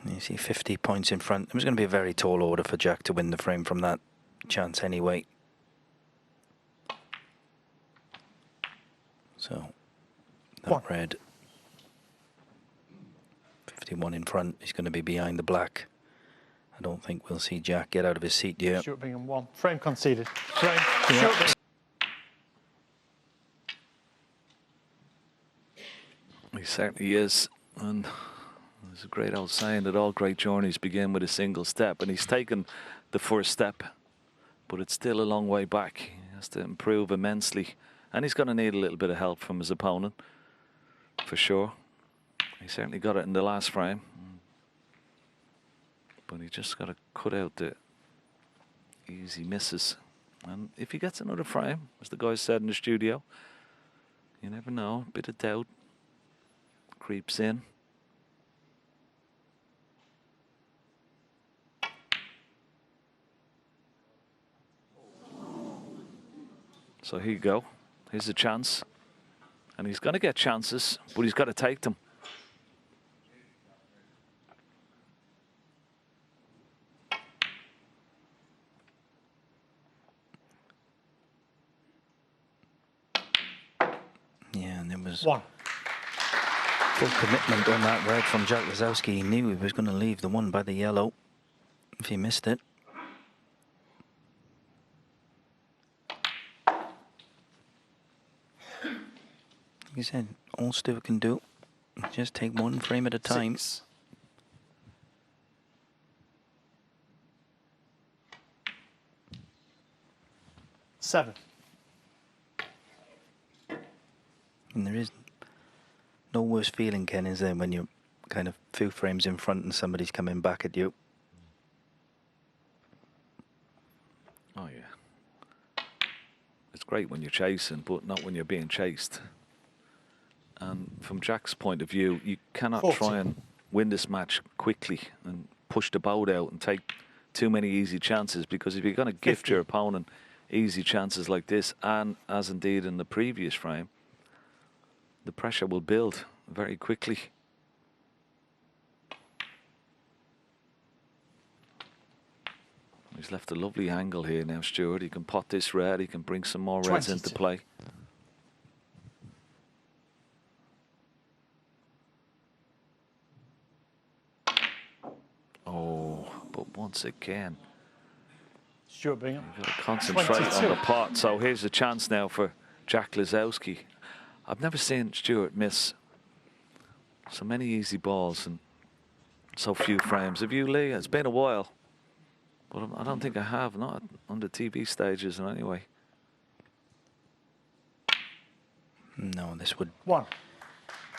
You see 50 points in front. It was going to be a very tall order for Jack to win the frame from that chance anyway. So that red 51 in front is going to be behind the black. I don't think we'll see Jack get out of his seat yet. Stuart Bingham 1. Frame conceded. Frame. Yeah. Stuart Bingham. He certainly is. And there's a great old saying that all great journeys begin with a single step. And he's taken the first step, but it's still a long way back. He has to improve immensely. And he's going to need a little bit of help from his opponent, for sure. He certainly got it in the last frame. But he just got to cut out the easy misses. And if he gets another frame, as the guys said in the studio, you never know, a bit of doubt creeps in. So here you go. Here's a chance. And he's going to get chances, but he's got to take them. Yeah, and there was 1. full commitment on that red from Jack Lisowski. He knew he was going to leave the one by the yellow if he missed it. Like I said, all Stuart can do is just take one frame at a time. 6. Seven. And there is no worse feeling, Ken, is there, when you're kind of 2 frames in front and somebody's coming back at you. great when you're chasing, but not when you're being chased. And from Jack's point of view, you cannot 40. try and win this match quickly and push the boat out and take too many easy chances, because if you're going to gift 50. your opponent easy chances like this, and as indeed in the previous frame, the pressure will build very quickly. He's left a lovely angle here now, Stuart. He can pot this red, he can bring some more reds 22. into play. Oh, but once again, Stuart Bingham. you've got to concentrate 22. on the pot. So here's a chance now for Jack Lisowski. I've never seen Stuart miss so many easy balls and so few frames. Have you, Lee? It's been a while, but I don't think I have, not on the TV stages in any way. No, this would 1.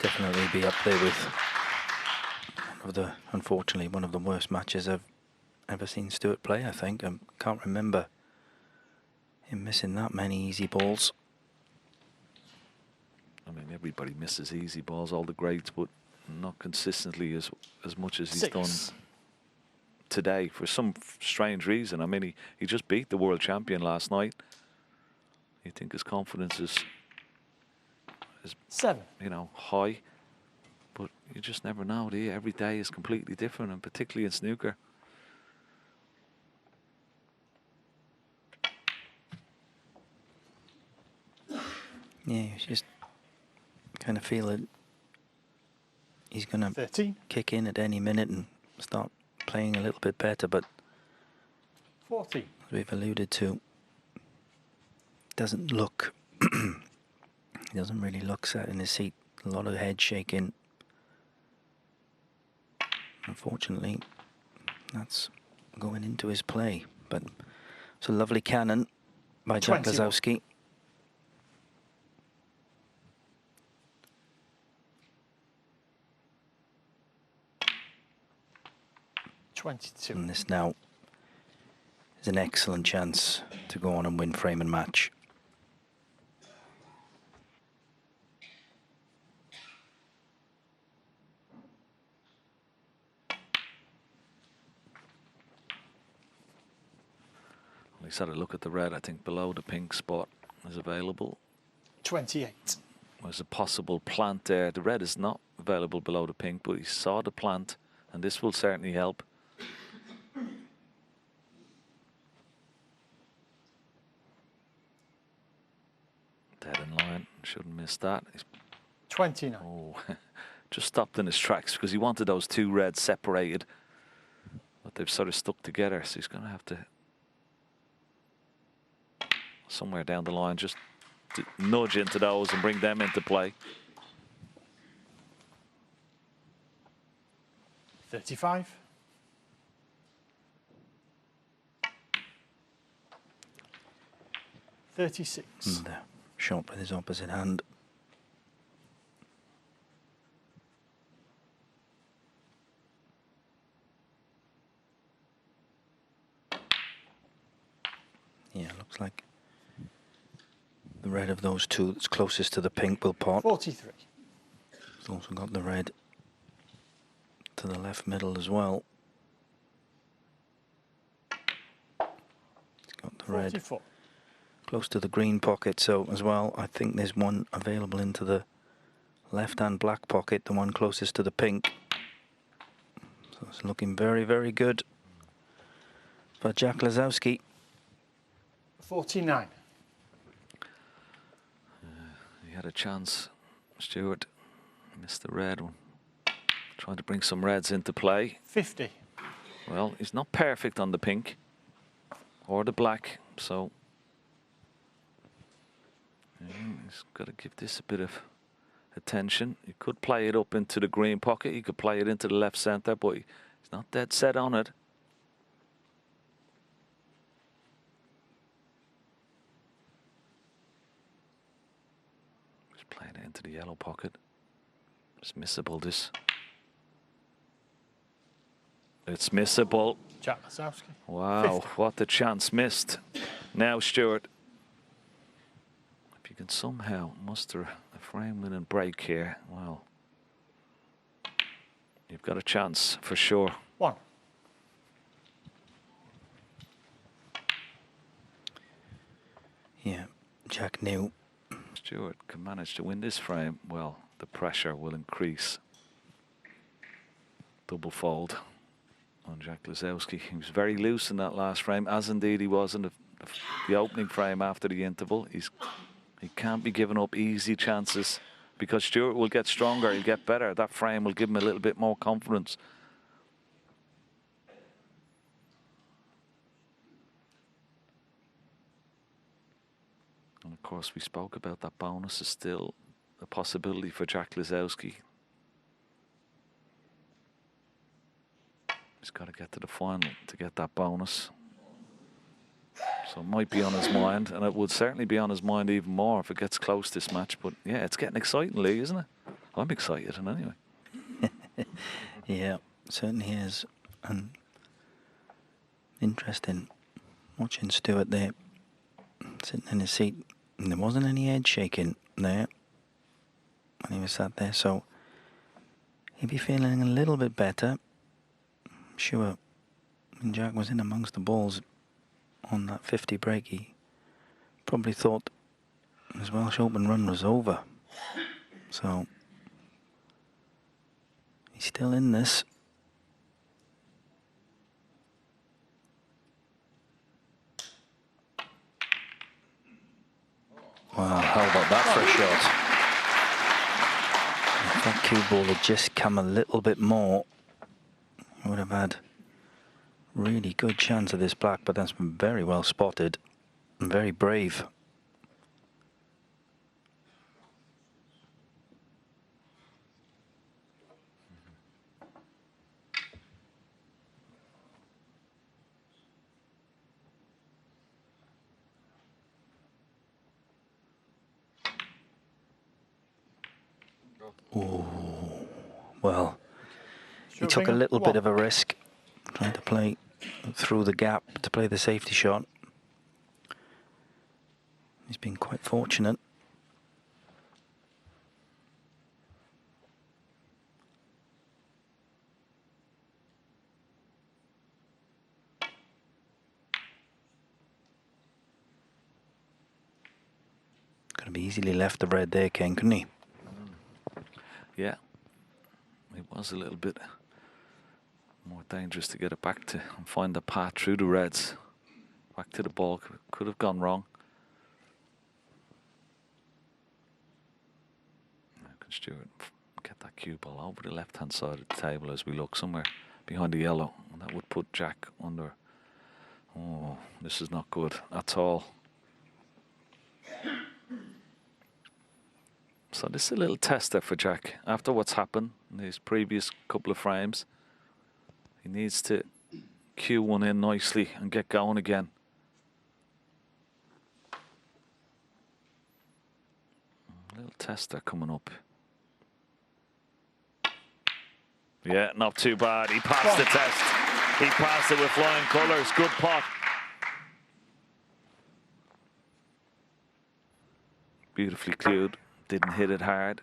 definitely be up there with unfortunately, one of the worst matches I've ever seen Stuart play, I think. I can't remember him missing that many easy balls. I mean, everybody misses easy balls, all the greats, but not consistently as much as he's 6. done today for some strange reason. I mean, he just beat the world champion last night. You think his confidence is 7. you know, high, but you just never know, do you? Every day is completely different, and particularly in snooker. Yeah, you just kind of feel that he's going to 13. kick in at any minute and start playing a little bit better, but 40. as we've alluded to, doesn't look he doesn't really look set in his seat. A lot of head shaking. Unfortunately, that's going into his play, but it's a lovely cannon by Jack 21. Lisowski. And this now is an excellent chance to go on and win frame and match. He's had a look at the red. I think below the pink spot is available. 28. There's a possible plant there. The red is not available below the pink, but he saw the plant, and this will certainly help. Dead in line. Shouldn't miss that. He's 29. Oh, just stopped in his tracks because he wanted those two reds separated, but they've sort of stuck together, so he's going to have to somewhere down the line just to nudge into those and bring them into play. 35. 36. And shot with his opposite hand. Yeah, looks like the red of those two that's closest to the pink will pot. 43. He's also got the red to the left middle as well. He's got the red 44. close to the green pocket, so as well, I think there's one available into the left-hand black pocket, the one closest to the pink. So it's looking very, very good for Jack Lisowski. 49. He had a chance, Stuart. Missed the red one. Trying to bring some reds into play. 50. Well, he's not perfect on the pink or the black, so he's got to give this a bit of attention. He could play it up into the green pocket. He could play it into the left centre, but he's not dead set on it. He's playing it into the yellow pocket. It's missable, this. It's missable. Jack Lisowski. Wow, 50. what a chance missed. Now, Stuart. you can somehow muster a frame-winning break here, well, you've got a chance for sure. 1. Yeah, Jack knew. Stuart can manage to win this frame, well, the pressure will increase. Double fold on Jack Lisowski. He was very loose in that last frame, as indeed he was in the opening frame after the interval. He can't be giving up easy chances, because Stuart will get stronger, he'll get better. That frame will give him a little bit more confidence. And of course, we spoke about that bonus is still a possibility for Jack Lisowski. He's got to get to the final to get that bonus. So it might be on his mind, and it would certainly be on his mind even more if it gets close this match. But yeah, it's getting exciting, Lee, isn't it? I'm excited, and anyway. Yeah, certainly is. And interesting watching Stuart there, sitting in his seat. And there wasn't any head shaking there when he was sat there, so he'd be feeling a little bit better. I'm sure when Jack was in amongst the balls on that 50 break, he probably thought his Welsh Open run was over. So he's still in this. Wow, how about that for a shot? If that cue ball had just come a little bit more, he would have had really good chance of this black, but that's been very well spotted and very brave. Oh, well, he took a little bit of a risk trying to play through the gap to play the safety shot. He's been quite fortunate. Could have easily left the red there, Ken, couldn't he? Yeah, it was a little bit more dangerous to get it back to and find the path through the reds. Back to the ball, could have gone wrong. Now can Stuart get that cue ball over the left-hand side of the table as we look somewhere behind the yellow, and that would put Jack under. Oh, this is not good at all. So this is a little tester for Jack. After what's happened in his previous couple of frames, he needs to cue one in nicely and get going again. A little tester coming up. Yeah, not too bad. He passed the test. He passed it with flying colours. Good pot. Beautifully cued. Didn't hit it hard.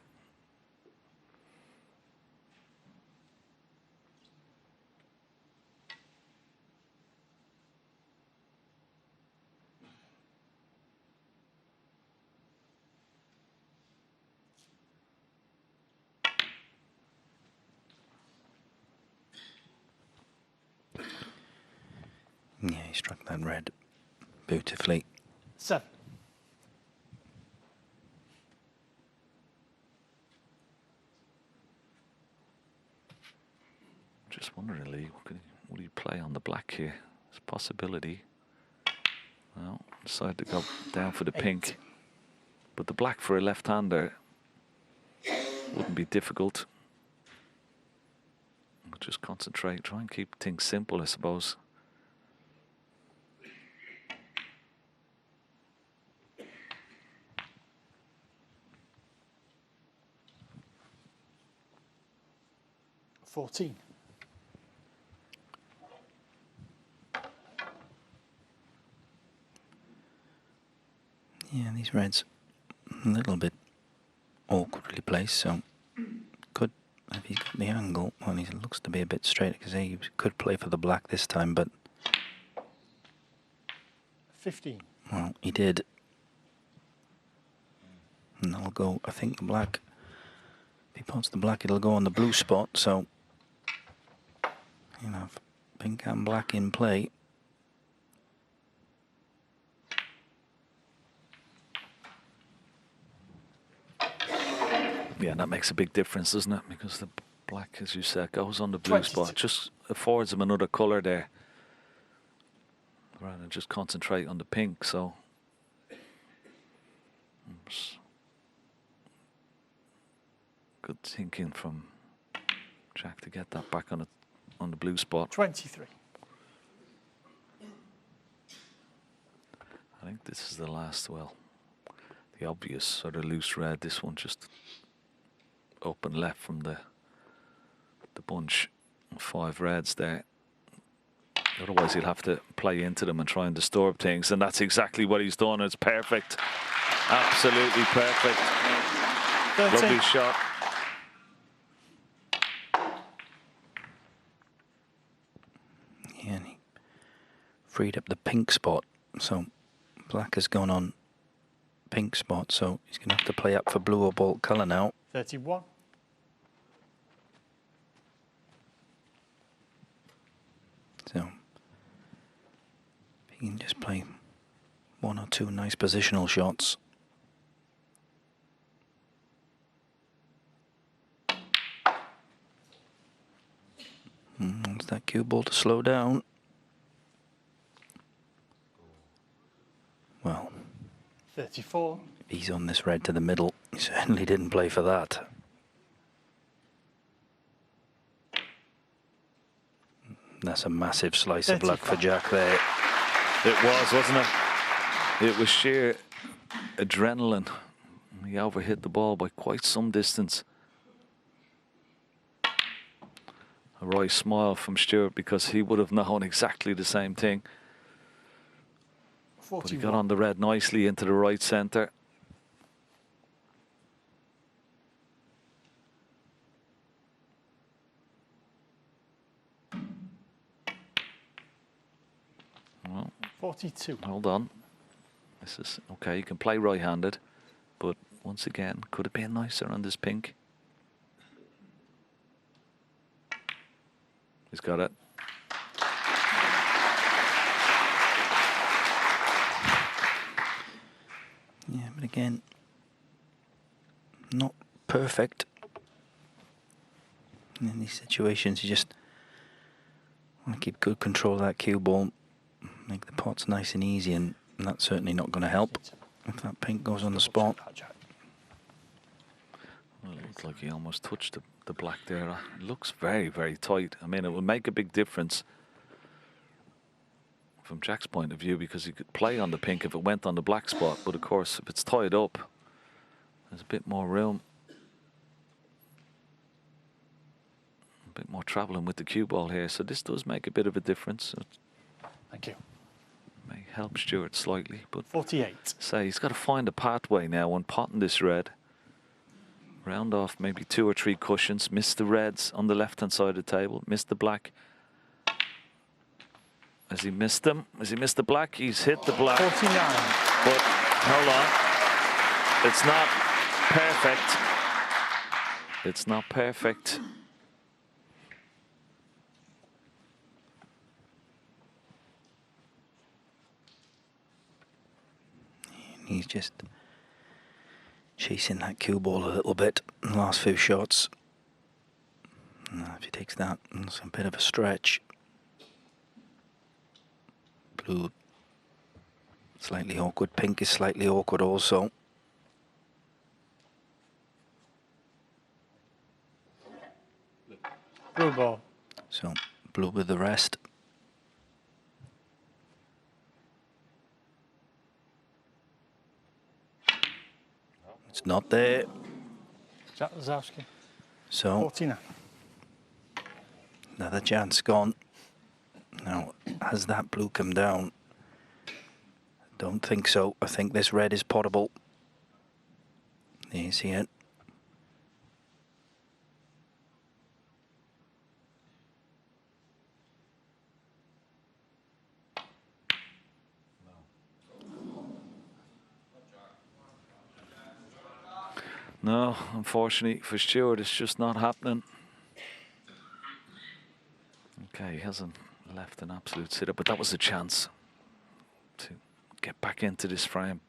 Yeah, he struck that red beautifully. 7. Just wondering, Lee, what do you play on the black here? It's a possibility. Well, decided to go down for the 8. pink. But the black for a left-hander wouldn't be difficult. Just concentrate, try and keep things simple, I suppose. $14. Yeah, these reds A little bit awkwardly placed, so could, if he's got the angle, well, he looks to be a bit straight, because he could play for the black this time, but 15. well, he did. And that'll go, I think, the black. If he pots the black, it'll go on the blue spot, so you'll have pink and black in play. Yeah, that makes a big difference, doesn't it? Because the black, as you said, goes on the blue 22. spot. Just affords him another colour there, rather than just concentrate on the pink. So good thinking from Jack to get that back on the blue spot. 23. I think this is the last, well, the obvious sort of loose red. This one just open left from the bunch. 5 reds there. Otherwise he'll have to play into them and try and disturb things, and that's exactly what he's done. It's perfect. Absolutely perfect. 13. Lovely shot. Yeah, and he freed up the pink spot, so black has gone on pink spot, so he's going to have to play up for blue or bulk colour now. 31. So he can just play 1 or 2 nice positional shots. Wants that cue ball to slow down. Well, 34. he's on this red to the middle. He certainly didn't play for that. That's a massive slice of luck for Jack there. It was, wasn't it? It was sheer adrenaline. He overhit the ball by quite some distance. A wry smile from Stuart, because he would have known exactly the same thing. 41. But he got on the red nicely into the right centre. Well, 42. hold on. This is okay. You can play right-handed, but once again, could have been nicer on this pink. He's got it. Yeah, but again, not perfect. In these situations, you just want to keep good control of that cue ball, make the pots nice and easy, and that's certainly not going to help if that pink goes on the spot. Well, it looks like he almost touched the black there. It looks very, very tight. I mean, it would make a big difference from Jack's point of view, because he could play on the pink if it went on the black spot. But of course, if it's tied up, there's a bit more room. A bit more travelling with the cue ball here. So this does make a bit of a difference. Thank you. May help Stuart slightly, but 48. say he's got to find a pathway now when potting this red. Round off maybe 2 or 3 cushions. Miss the reds on the left-hand side of the table. Miss the black. Has he missed them? Has he missed the black? He's hit the black. 49. But hold on. It's not perfect. It's not perfect. He's just chasing that cue ball a little bit in the last few shots. Now, if he takes that, it's a bit of a stretch. Blue, slightly awkward. Pink is slightly awkward also. Blue ball. So blue with the rest. It's not there. Jack Lisowski. So 49. another chance gone. Now, has that blue come down? Don't think so. I think this red is potable. There you see it. No, unfortunately for Stuart, it's just not happening. Okay, he hasn't left an absolute sitter, but that was a chance to get back into this frame.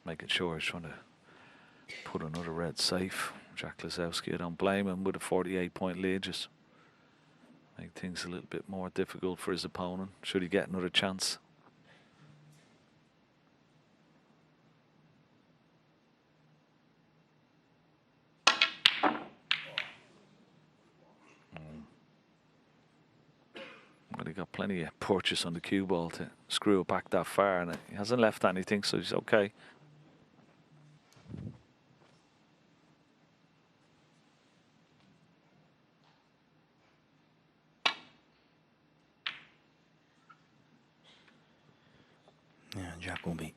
Making sure he's trying to put another red safe. Jack Lisowski, I don't blame him with a 48-point lead. Just make things a little bit more difficult for his opponent. Should he get another chance? Well, he got plenty of purchase on the cue ball to screw it back that far, and he hasn't left anything, so he's okay. Yeah, Jack will be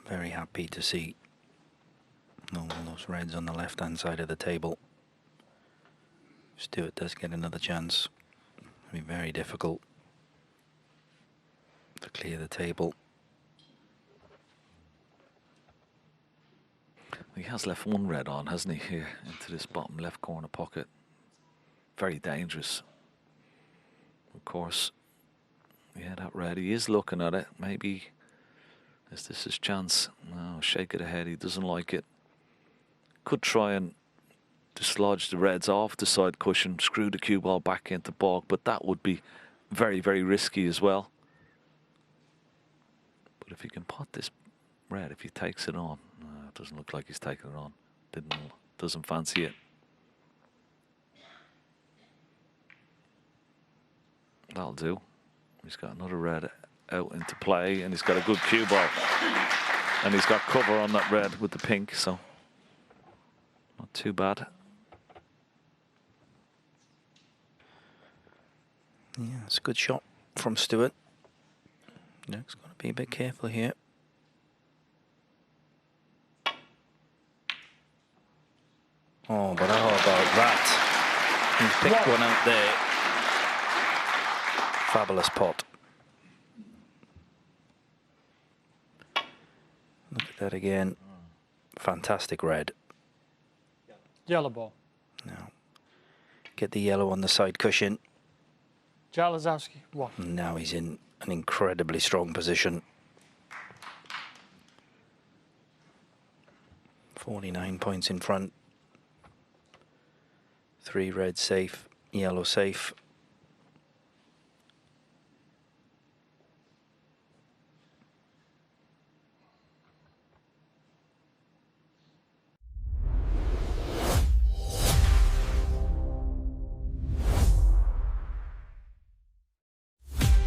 very happy to see all those reds on the left-hand side of the table. Stuart does get another chance. It'll be very difficult to clear the table. He has left one red on, hasn't he, here into this bottom left corner pocket. Very dangerous. Of course, yeah, that red, he is looking at it. Maybe is this his chance? No, shake it ahead, he doesn't like it. Could try and dislodge the reds off the side cushion, screw the cue ball back into bog, but that would be very, very risky as well. But if he can pot this red, if he takes it on, it doesn't look like he's taking it on. Doesn't fancy it. That'll do. He's got another red out into play, and he's got a good cue ball. And he's got cover on that red with the pink, so not too bad. Yeah, it's a good shot from Stuart. Jack's got to be a bit careful here. Oh, but how about that? He's picked one out there. Fabulous pot. Look at that again. Fantastic red. Yellow ball. Now, get the yellow on the side cushion. Jack Lisowski, 1. Now he's in an incredibly strong position. 49 points in front. 3 red safe, yellow safe.